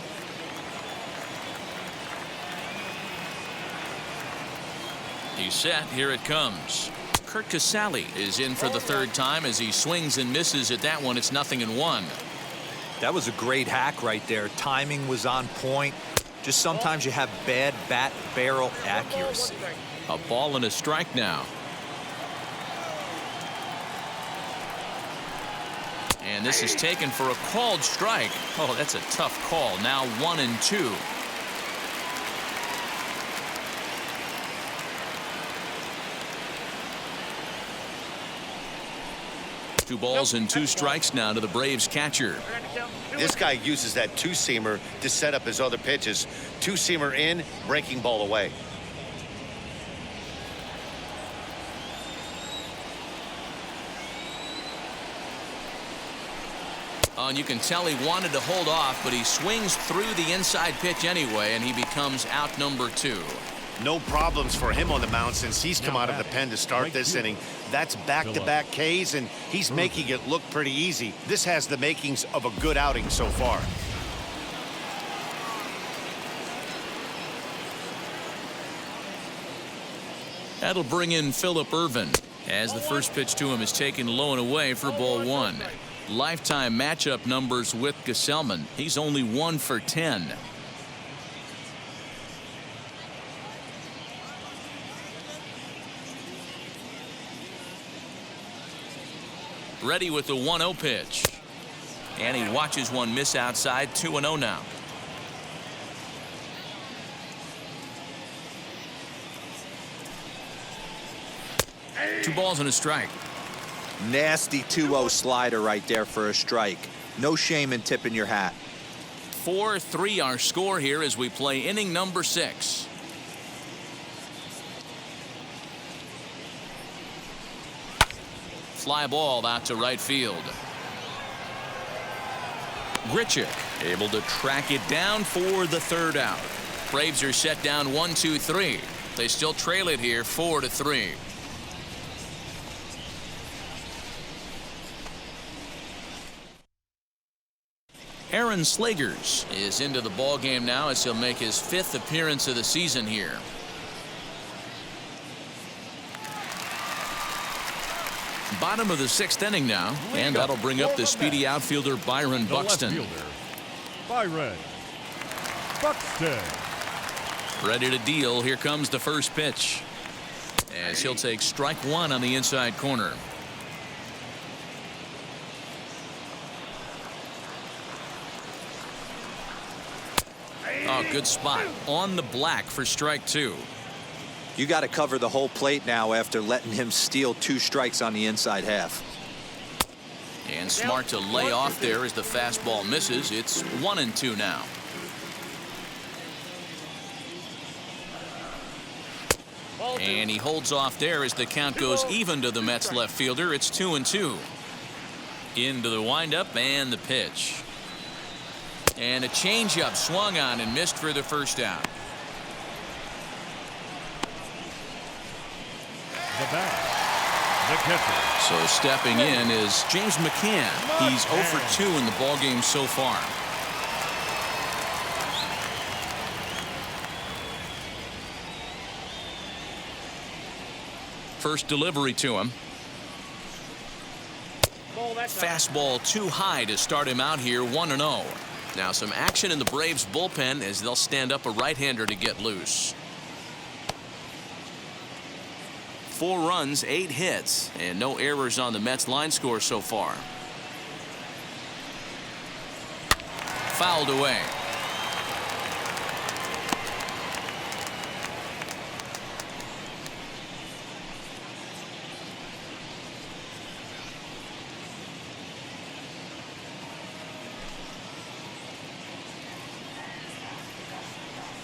He's set. Here it comes. Kurt Casale is in for the third time as he swings and misses at that one. It's 0-1. That was a great hack right there. Timing was on point. Just sometimes you have bad bat barrel accuracy. A ball and a strike now. And this is taken for a called strike. Oh, that's a tough call. Now 1-2. Two balls and two strikes now to the Braves catcher. This guy uses that two-seamer to set up his other pitches. Two-seamer in, breaking ball away. And you can tell he wanted to hold off, but he swings through the inside pitch anyway, and he becomes out number 2. No problems for him on the mound since he's come out of the pen to start this inning. That's back-to-back Ks, and he's making it look pretty easy. This has the makings of a good outing so far. That'll bring in Phillip Ervin as the first pitch to him is taken low and away for ball 1. Lifetime matchup numbers with Gesellman. He's only 1 for 10. Ready with the 1-0 pitch. And he watches one miss outside. 2-0 now. Two balls and a strike. Nasty 2-0 slider right there for a strike. No shame in tipping your hat. 4-3 our score here as we play inning number 6. Fly ball out to right field. Grichuk able to track it down for the third out. Braves are set down 1-2-3. They still trail it here 4-3. Aaron Slegers is into the ball game now as he'll make his 5th appearance of the season here. Bottom of the 6th inning now, and that'll bring up the speedy outfielder Byron Buxton. Byron Buxton. Ready to deal. Here comes the first pitch as he'll take strike 1 on the inside corner. Oh, good spot on the black for strike 2. You got to cover the whole plate now after letting him steal 2 strikes on the inside half. And smart to lay off there as the fastball misses. It's 1-2 now. And he holds off there as the count goes even to the Mets left fielder. It's 2-2. Into the windup and the pitch. And a changeup swung on and missed for the first out. The bat. The catcher. So stepping in is James McCann. He's 0 for 2 in the ballgame so far. First delivery to him. Fastball too high to start him out here, 1-0. Now some action in the Braves bullpen as they'll stand up a right-hander to get loose. 4 runs, 8 hits, and no errors on the Mets line score so far. Fouled away.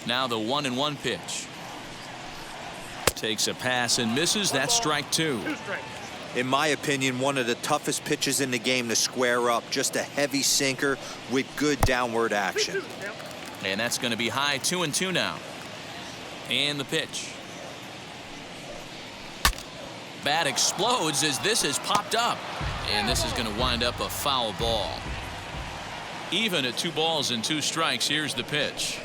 Now the 1-1 pitch. Takes a pass and misses. That's strike 2. In my opinion, one of the toughest pitches in the game to square up. Just a heavy sinker with good downward action. And that's going to be high, 2-2 now. And the pitch. Bat explodes as this is popped up. And this is going to wind up a foul ball. Even at 2 balls and 2 strikes, here's the pitch.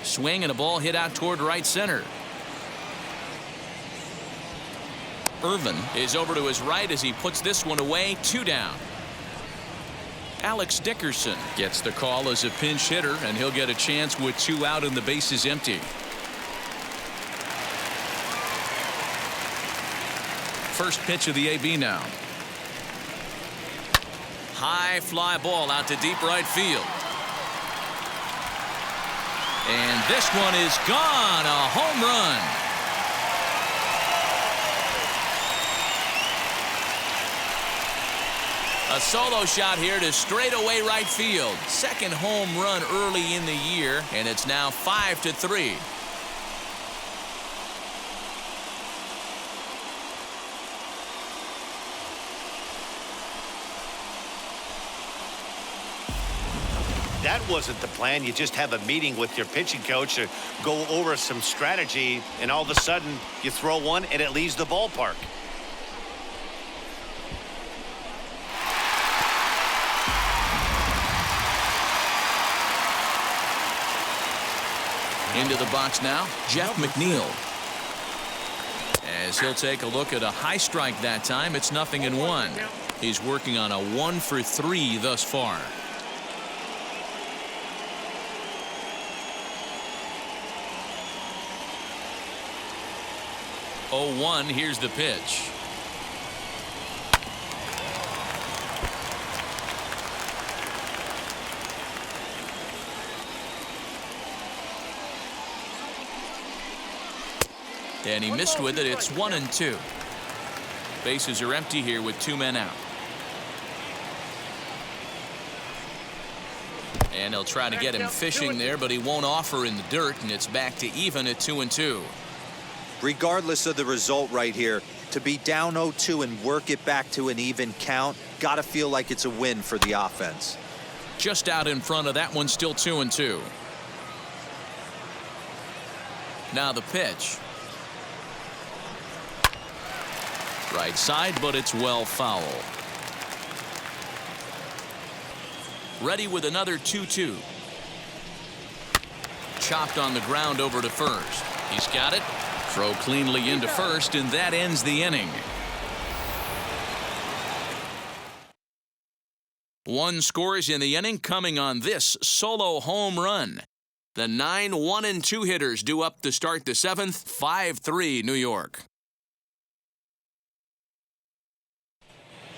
Swing and a ball hit out toward right center. Irvin is over to his right as he puts this one away. 2 down. Alex Dickerson gets the call as a pinch hitter, and he'll get a chance with 2 out and the bases empty. First pitch of the AB now. High fly ball out to deep right field. And this one is gone. A home run. A solo shot here to straightaway right field. Second home run early in the year, and it's now 5-3. That wasn't the plan. You just have a meeting with your pitching coach to go over some strategy, and all of a sudden you throw one and it leaves the ballpark. Into the box now, Jeff McNeil. As he'll take a look at a high strike that time, it's 0-1. He's working on a 1 for 3 thus far. Oh, 1, here's the pitch. And he missed with it. It's 1-2. Bases are empty here with 2 men out. And they'll try to get him fishing there, but he won't offer in the dirt, and it's back to even at 2-2. Regardless of the result right here, to be down 0-2 and work it back to an even count, gotta feel like it's a win for the offense. Just out in front of that one, still 2-2. Now the pitch. Right side, but it's well foul. Ready with another 2-2. Chopped on the ground over to first. He's got it. Throw cleanly into first, and that ends the inning. 1 scores in the inning coming on this solo home run. The 9 1-2 hitters due up to start the 7th. 5-3 New York.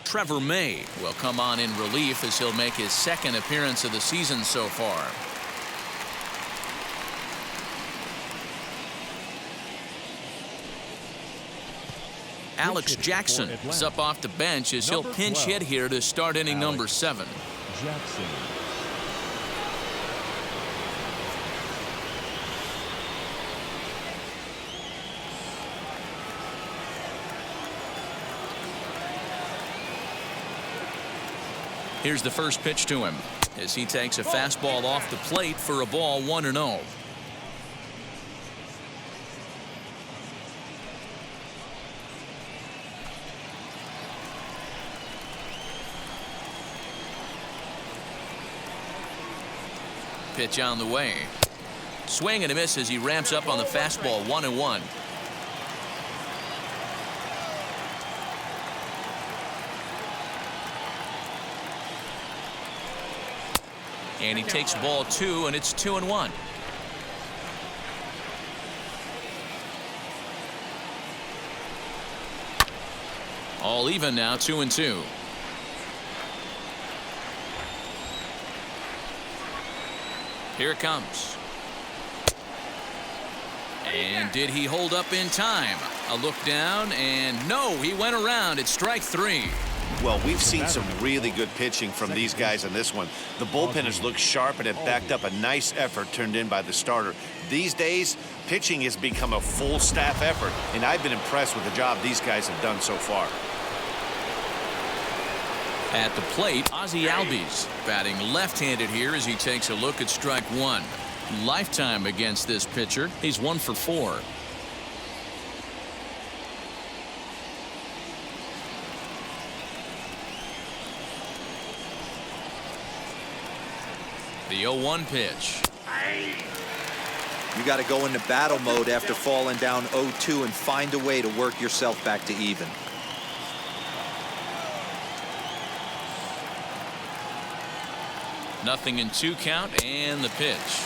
Trevor May will come on in relief as he'll make his 2nd appearance of the season so far. Alex Jackson is up off the bench as he'll pinch hit here to start inning number 7. Jackson. Here's the first pitch to him as he takes a fastball off the plate for a ball, 1-0. Pitch on the way. Swing and a miss as he ramps up on the fastball. 1-1. And he takes ball 2, and it's 2-1. All even now, 2-2. Here it comes. And did he hold up in time? A look down, and no, he went around. It's strike 3. Well, we've seen some really good pitching from these guys in this one. The bullpen has looked sharp and it backed up a nice effort turned in by the starter. These days, pitching has become a full staff effort, and I've been impressed with the job these guys have done so far. At the plate, Ozzie Albies batting left-handed here as he takes a look at strike 1. Lifetime against this pitcher. He's 1 for 4. The 0-1 pitch. You got to go into battle mode after falling down 0-2 and find a way to work yourself back to even. Nothing in 2 count, and the pitch.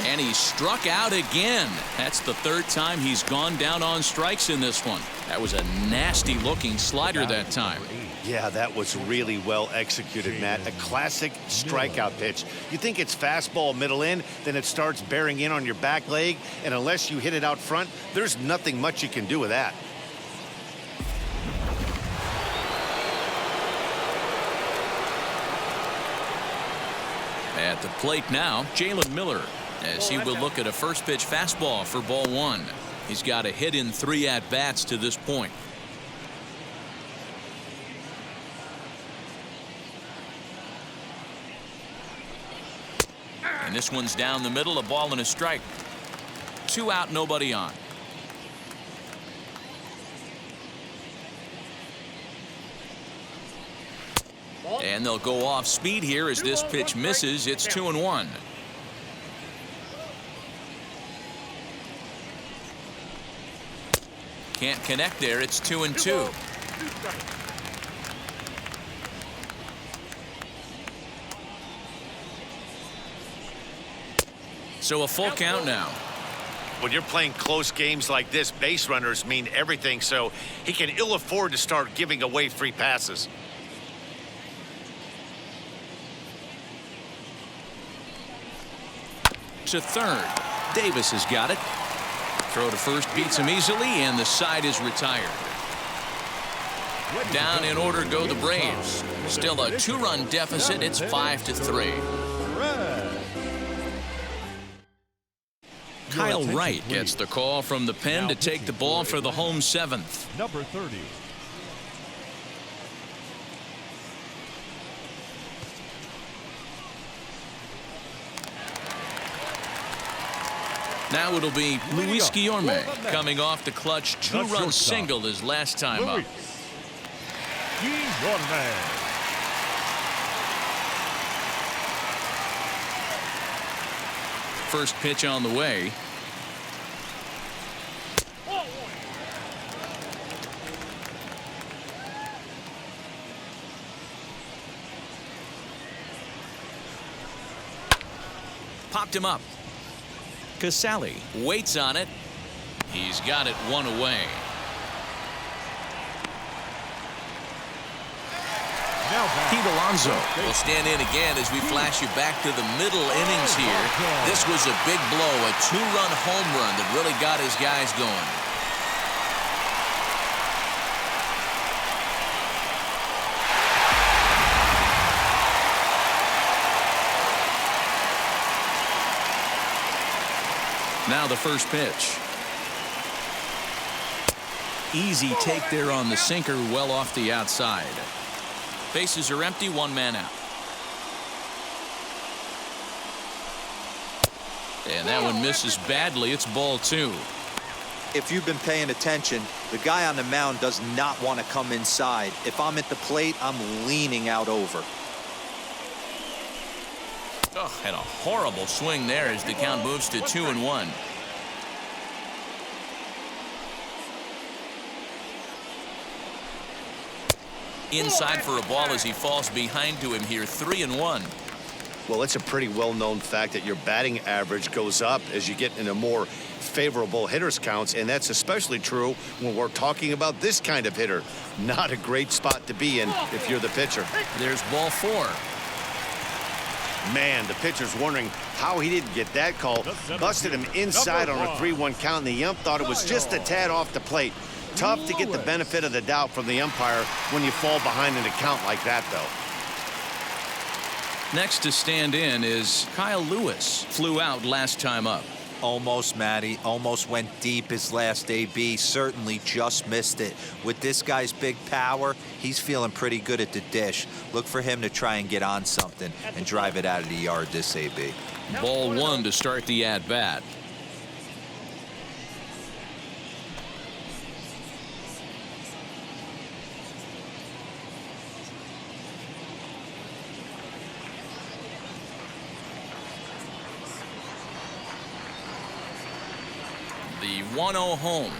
And he struck out again. That's the 3rd time he's gone down on strikes in this one. That was a nasty looking slider that time. Yeah, that was really well executed, Matt. A classic strikeout pitch. You think it's fastball middle in, then it starts bearing in on your back leg, and unless you hit it out front, there's nothing much you can do with that. At the plate now, Jalen Miller, as he will look at a first pitch fastball for ball 1. He's got a hit in 3 at-bats to this point. And this one's down the middle, a ball and a strike. 2 out, nobody on. And they'll go off speed here as this pitch misses. It's 2-1. Can't connect there. It's 2-2. So a full count now. When you're playing close games like this, base runners mean everything, so he can ill afford to start giving away free passes. To third. Davis has got it. Throw to first beats him easily, and the side is retired. Down in order go the Braves. Still a 2-run deficit. It's 5-3. Kyle Wright gets the call from the pen to take the ball for the home 7th. Number 30. Now it'll be Luis Guillorme coming off the clutch 2-run single his last time up. First pitch on the way. Popped him up. Casale waits on it. He's got it 1 away. Pete Alonso will stand in again as we flash you back to the middle innings here. This was a big blow, a 2-run home run that really got his guys going. Now the first pitch. Easy take there on the sinker, well off the outside. Bases are empty, 1 man out. And that one misses badly. It's ball 2. If you've been paying attention, the guy on the mound does not want to come inside. If I'm at the plate, I'm leaning out over. Oh, had a horrible swing there as the count moves to 2-1. Inside for a ball as he falls behind to him here, 3-1. Well, it's a pretty well-known fact that your batting average goes up as you get into more favorable hitters counts, and that's especially true when we're talking about this kind of hitter. Not a great spot to be in if you're the pitcher. There's ball 4. Man, the pitcher's wondering how he didn't get that call. Busted him inside on a 3-1 count, and the ump thought it was just a tad off the plate. Tough to get the benefit of the doubt from the umpire when you fall behind in a count like that, though. Next to stand in is Kyle Lewis. Flew out last time up. Almost, Matty. Almost went deep his last AB. Certainly just missed it. With this guy's big power, he's feeling pretty good at the dish. Look for him to try and get on something and drive it out of the yard this AB. Ball 1 to start the at-bat. The 1-0 home.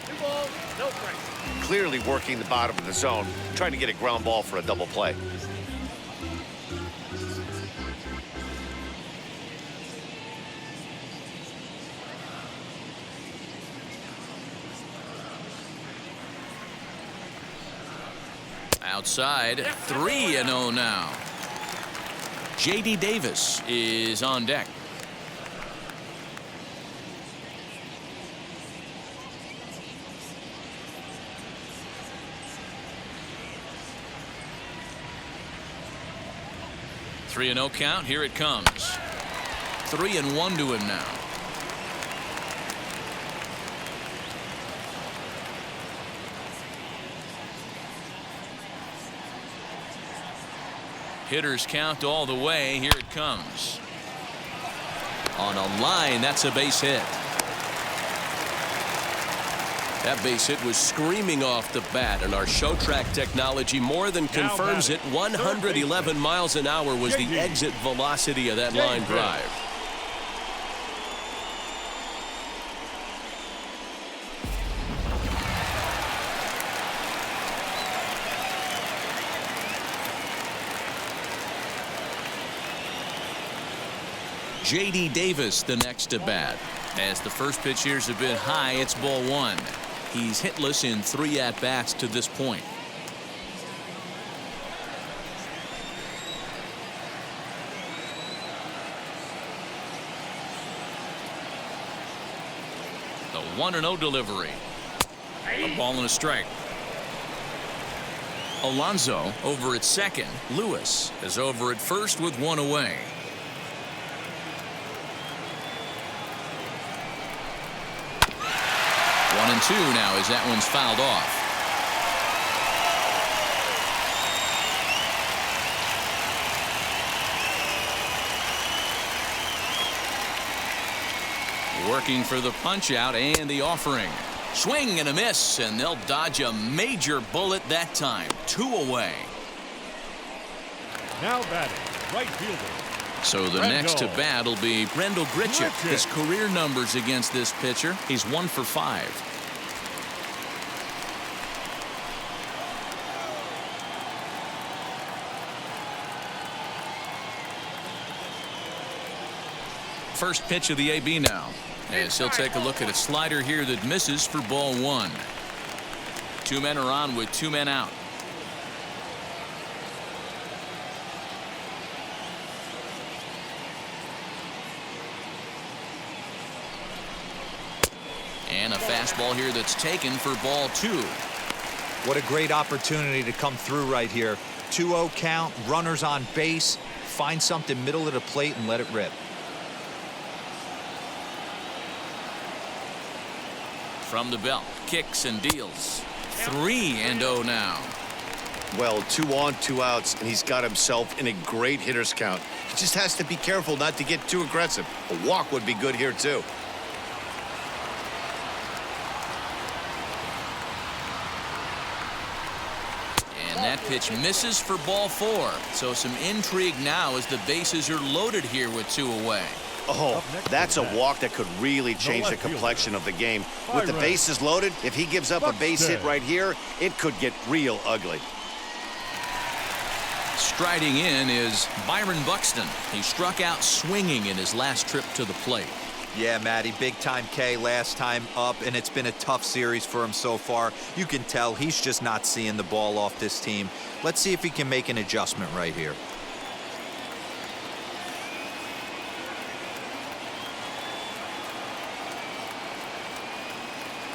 2 balls, no strikes. Clearly working the bottom of the zone, trying to get a ground ball for a double play. Outside, 3-0 now. J.D. Davis is on deck. Three and 0 count. Here it comes. 3-1 to him now. Hitters count all the way. Here it comes. On a line, that's a base hit. That base hit was screaming off the bat, and our show track technology more than confirms it. 111 miles an hour was the exit velocity of that line drive. J.D. Davis the next to bat. As the first pitch here's have been high, it's ball 1. He's hitless in 3 at-bats to this point. The 1-0 delivery. A ball and a strike. Alonso over at second. Lewis is over at first with 1 away. 1-2 now as that one's fouled off. Working for the punch out and the offering. Swing and a miss, and they'll dodge a major bullet that time. 2 away. Now batting, right fielder. So the next to bat will be Rendell Grichuk. His career numbers against this pitcher, he's 1 for 5. First pitch of the AB now. As he'll take a look at a slider here that misses for ball 1. 2 men are on with 2 men out. And a fastball here that's taken for ball 2. What a great opportunity to come through right here. 2-0 count, runners on base. Find something middle of the plate and let it rip. From the belt, kicks and deals. 3-0 now. Well, 2 on, 2 outs, and he's got himself in a great hitter's count. He just has to be careful not to get too aggressive. A walk would be good here, too. And And that pitch misses for ball 4. So some intrigue now as the bases are loaded here with 2 away. Oh, that's a walk that could really change the complexion of the game. With the bases loaded, if he gives up a base hit right here, it could get real ugly. Striding in is Byron Buxton. He struck out swinging in his last trip to the plate. Yeah, Matty, big-time K last time up, and it's been a tough series for him so far. You can tell he's just not seeing the ball off this team. Let's see if he can make an adjustment right here.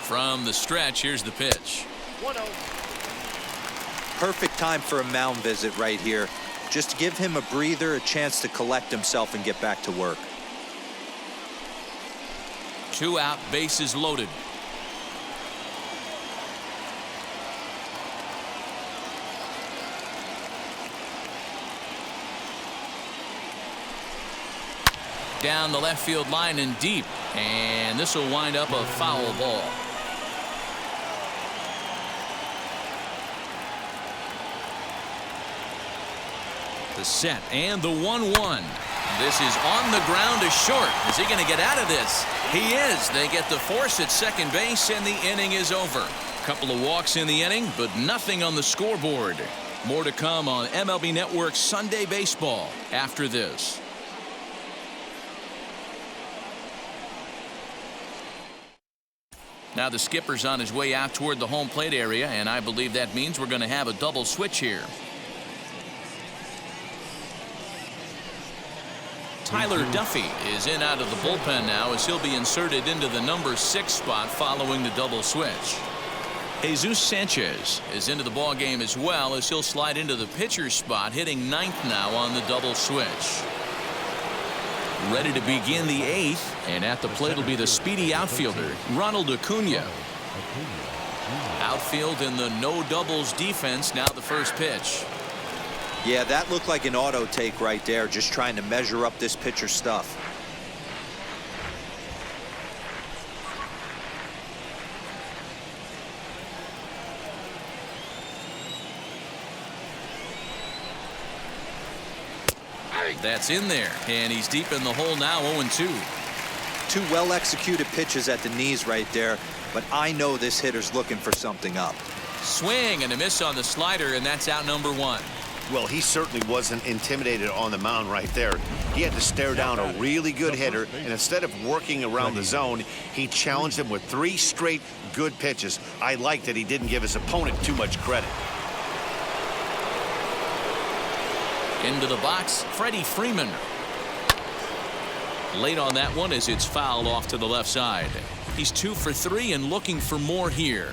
From the stretch, here's the pitch. 1-0. Perfect time for a mound visit right here. Just give him a breather, a chance to collect himself and get back to work. 2 out, bases loaded. Down the left field line and deep, and this will wind up a foul ball. The set and the 1-1. This is on the ground to short. Is he going to get out of this? He is. They get the force at second base, and the inning is over. Couple of walks in the inning, but nothing on the scoreboard. More to come on MLB Network's Sunday Baseball after this. Now the skipper's on his way out toward the home plate area, and I believe that means we're going to have a double switch here. Tyler Duffy is in out of the bullpen now as he'll be inserted into the number 6 spot following the double switch. Jesus Sanchez is into the ball game as well as he'll slide into the pitcher's spot, hitting 9th now on the double switch. Ready to begin the 8th, and at the plate will be the speedy outfielder Ronald Acuna. Outfield in the no doubles defense. Now the first pitch. Yeah, that looked like an auto take right there, just trying to measure up this pitcher's stuff. That's in there, and he's deep in the hole now, 0-2. 2 well-executed pitches at the knees right there, but I know this hitter's looking for something up. Swing and a miss on the slider, and that's out number 1. Well, he certainly wasn't intimidated on the mound right there. He had to stare down a really good hitter, and instead of working around the zone, he challenged him with 3 straight good pitches. I like that he didn't give his opponent too much credit. Into the box, Freddy Freeman. Late on that one as it's fouled off to the left side. He's 2 for 3 and looking for more here.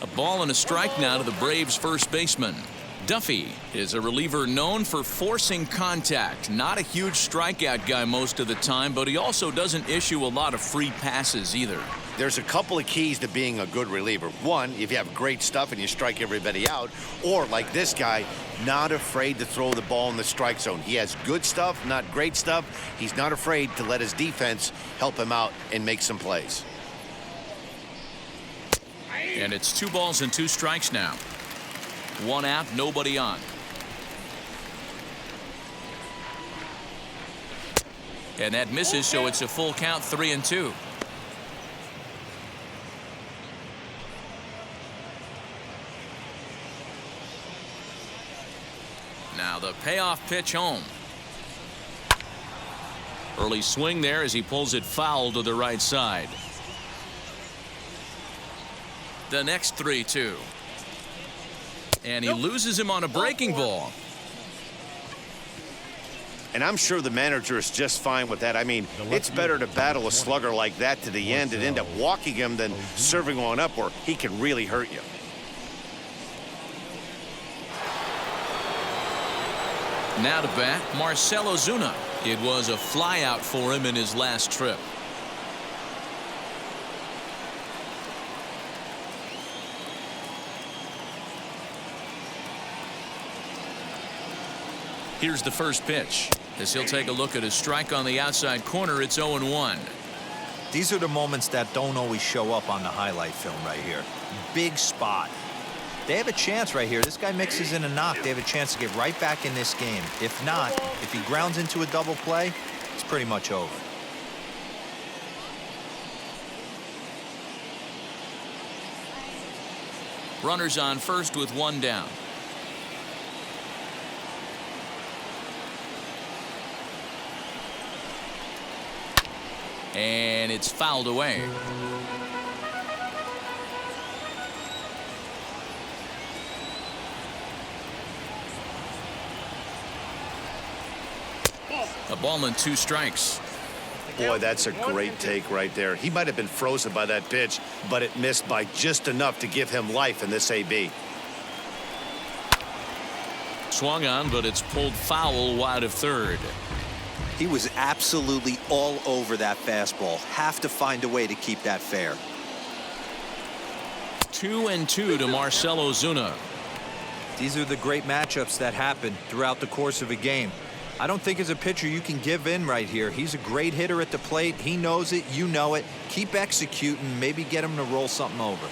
A ball and a strike now to the Braves' first baseman. Duffy is a reliever known for forcing contact. Not a huge strikeout guy most of the time, but he also doesn't issue a lot of free passes either. There's a couple of keys to being a good reliever. One, if you have great stuff and you strike everybody out, or like this guy, not afraid to throw the ball in the strike zone. He has good stuff, not great stuff. He's not afraid to let his defense help him out and make some plays. And it's 2 balls and 2 strikes now. 1 out, nobody on. And that misses, so it's a full count, 3-2. Now the payoff pitch home. Early swing there as he pulls it foul to the right side. The next 3-2. And he loses him on a breaking ball. And I'm sure the manager is just fine with that. I mean, it's better to battle a slugger like that to the end and end up walking him than serving one up where he can really hurt you. Now to bat, Marcell Ozuna. It was a flyout for him in his last trip. Here's the first pitch. As he'll take a look at his strike on the outside corner, it's 0-1. These are the moments that don't always show up on the highlight film right here. Big spot. They have a chance right here. This guy mixes in a knock. They have a chance to get right back in this game. If not, if he grounds into a double play, it's pretty much over. Runners on first with one down. And it's fouled away. A ball and 2 strikes. Boy, that's a great take right there. He might have been frozen by that pitch, but it missed by just enough to give him life in this AB. Swung on, but it's pulled foul wide of third. He was absolutely all over that fastball. Have to find a way to keep that fair. 2-2 to Marcell Ozuna. These are the great matchups that happen throughout the course of a game. I don't think as a pitcher you can give in right here. He's a great hitter at the plate. He knows it. You know it. Keep executing. Maybe get him to roll something over.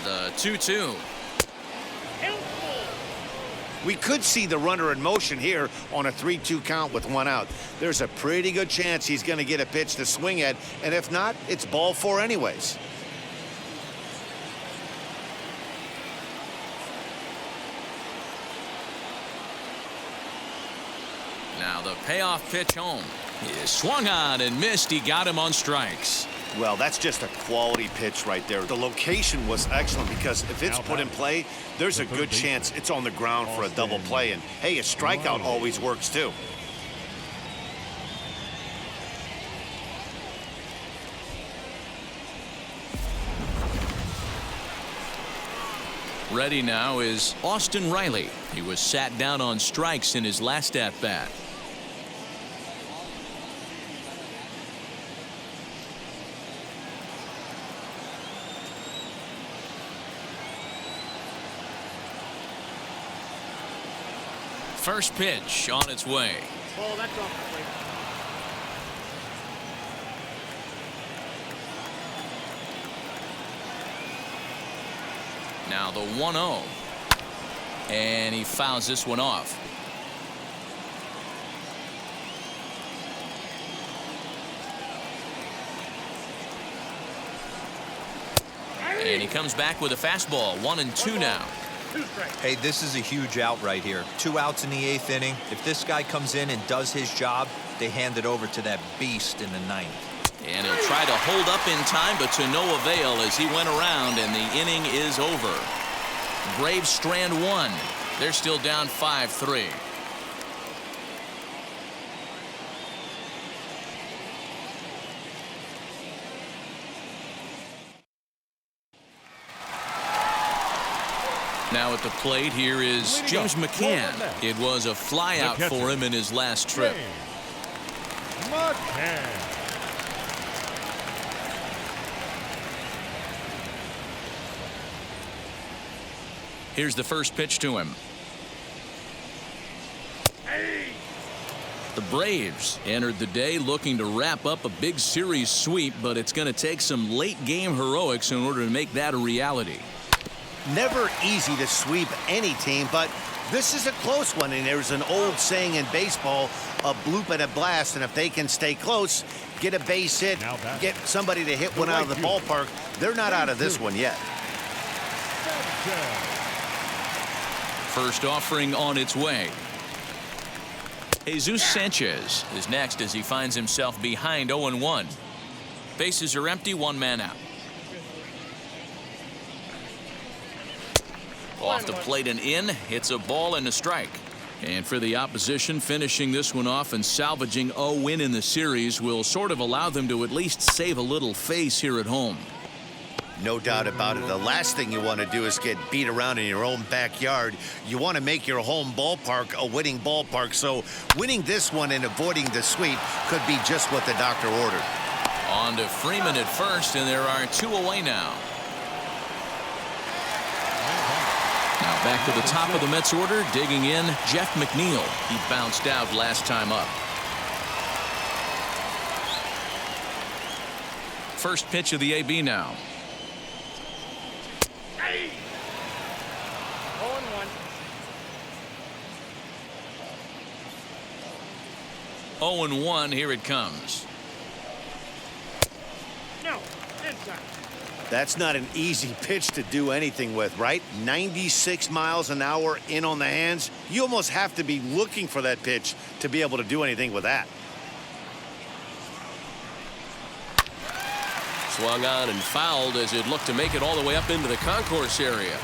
The 2-2. We could see the runner in motion here on a 3-2 count with 1 out. There's a pretty good chance he's going to get a pitch to swing at, and if not, it's ball 4 anyways. Now the payoff pitch home. He is swung on and missed. He got him on strikes. Well, that's just a quality pitch right there. The location was excellent because if it's put in play, there's a good chance it's on the ground for a double play. And, hey, a strikeout always works, too. Ready now is Austin Riley. He was sat down on strikes in his last at-bat. First pitch on its way. Ball, that's off the plate. Now the 1-0. And he fouls this one off. And he comes back with a fastball. 1-2 now. Hey, this is a huge out right here. 2 outs in the 8th inning. If this guy comes in and does his job, they hand it over to that beast in the 9th. And he'll try to hold up in time, but to no avail as he went around and the inning is over. Braves strand 1. They're still down 5-3. Now at the plate here is James McCann. It was a flyout for him in his last trip. Here's the first pitch to him. The Braves entered the day looking to wrap up a big series sweep, but it's going to take some late game heroics in order to make that a reality. Never easy to sweep any team, but this is a close one, and there's an old saying in baseball, a bloop and a blast, and if they can stay close, get a base hit, get somebody to hit one out of the ballpark, they're not out of this one yet. First offering on its way. Jesus Sanchez is next as he finds himself behind 0-1. Bases are empty, 1 man out. Off the plate and in. It's a ball and a strike. And for the opposition, finishing this one off and salvaging a win in the series will sort of allow them to at least save a little face here at home. No doubt about it. The last thing you want to do is get beat around in your own backyard. You want to make your home ballpark a winning ballpark. So winning this one and avoiding the sweep could be just what the doctor ordered. On to Freeman at first, and there are 2 away now. Back to the top of the Mets order, digging in, Jeff McNeil. He bounced out last time up. First pitch of the AB now. 0-1, here it comes. No, inside. That's not an easy pitch to do anything with, right? 96 miles an hour in on the hands. You almost have to be looking for that pitch to be able to do anything with that. Swung on and fouled as it looked to make it all the way up into the concourse area.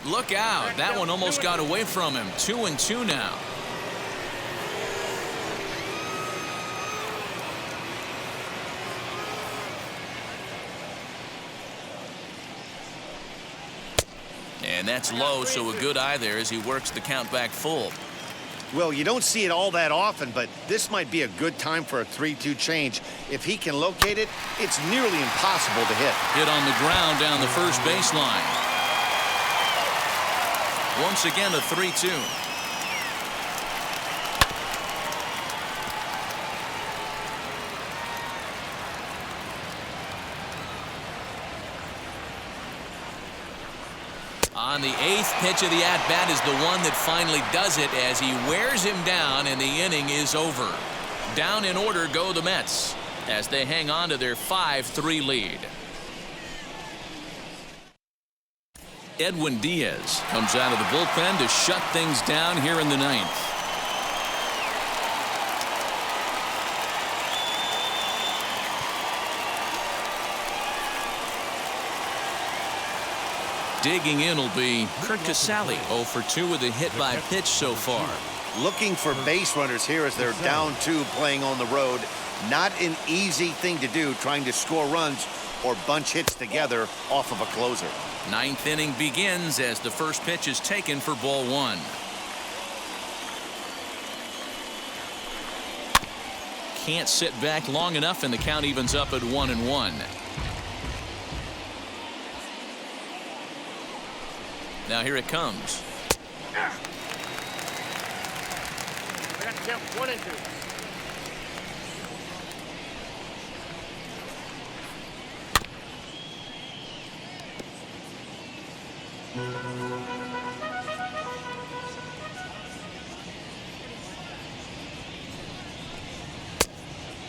Look out. That one almost got away from him. 2-2 now. And that's low, so a good eye there as he works the count back full. Well, you don't see it all that often, but this might be a good time for a 3-2 change. If he can locate it, it's nearly impossible to hit. Hit on the ground down the first baseline. Once again, a 3-2. On the 8th pitch of the at-bat is the one that finally does it as he wears him down and the inning is over. Down in order go the Mets as they hang on to their 5-3 lead. Edwin Diaz comes out of the bullpen to shut things down here in the 9th. Digging in will be Kurt Casale. 0 for 2 with a hit by pitch so far. Looking for base runners here as they're down 2 playing on the road. Not an easy thing to do, trying to score runs or bunch hits together off of a closer. 9th inning begins as the first pitch is taken for ball 1. Can't sit back long enough and the count evens up at 1-1. Now here it comes. I got to count 1 and 2.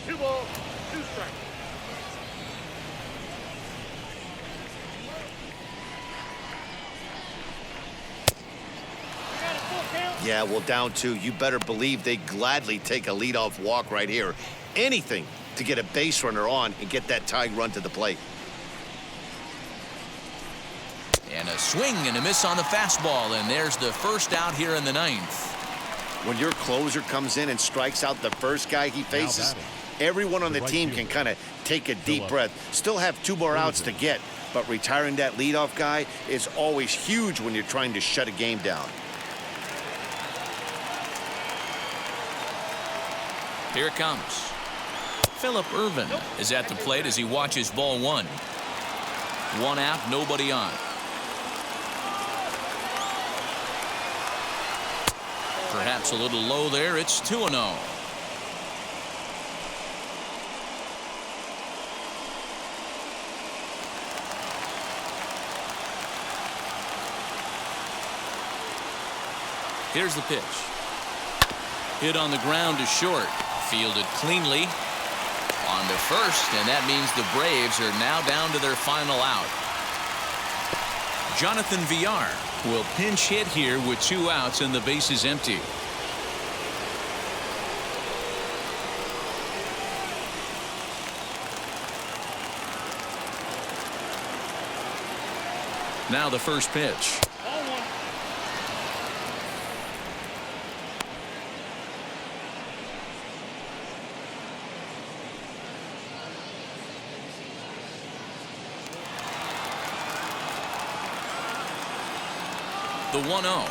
Two balls, 2 strikes. Yeah, well, down 2, you better believe they gladly take a leadoff walk right here. Anything to get a base runner on and get that tying run to the plate. And a swing and a miss on the fastball, and there's the first out here in the 9th. When your closer comes in and strikes out the first guy he faces, everyone on the team can kind of take a deep breath. Still have 2 more outs to get, but retiring that leadoff guy is always huge when you're trying to shut a game down. Here it comes. Phillip Ervin is at the plate as he watches ball 1. 1 out, nobody on. Perhaps a little low there. It's 2-0. Here's the pitch. Hit on the ground to short. Fielded cleanly on to first, and that means the Braves are now down to their final out. Jonathan Villar will pinch hit here with 2 outs and the base is empty. Now the first pitch. The 1-0.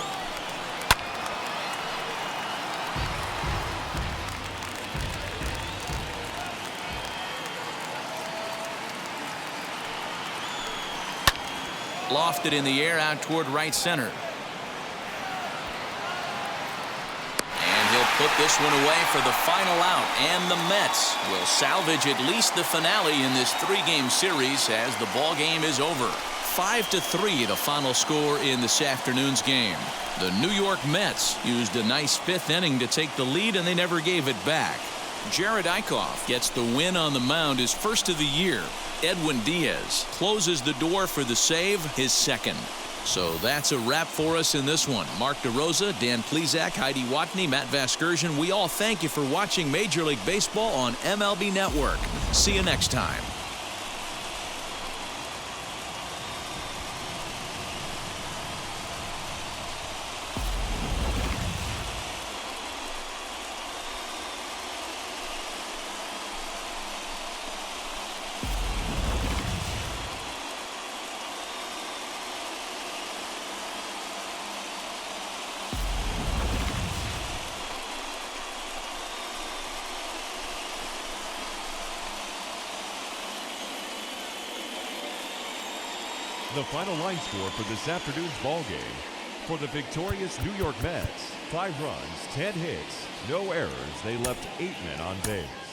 Lofted in the air out toward right center. And he'll put this one away for the final out. And the Mets will salvage at least the finale in this 3-game series as the ball game is over. 5-3 the final score in this afternoon's game. The New York Mets used a nice 5th inning to take the lead, and they never gave it back. Jared Eichhoff gets the win on the mound, his first of the year. Edwin Diaz closes the door for the save, his second. So that's a wrap for us in this one. Mark DeRosa, Dan Plesac, Heidi Watney, Matt Vasgersian, we all thank you for watching Major League Baseball on MLB Network. See you next time. The final line score for this afternoon's ball game. For the victorious New York Mets, 5 runs, 10 hits, no errors. They left 8 men on base.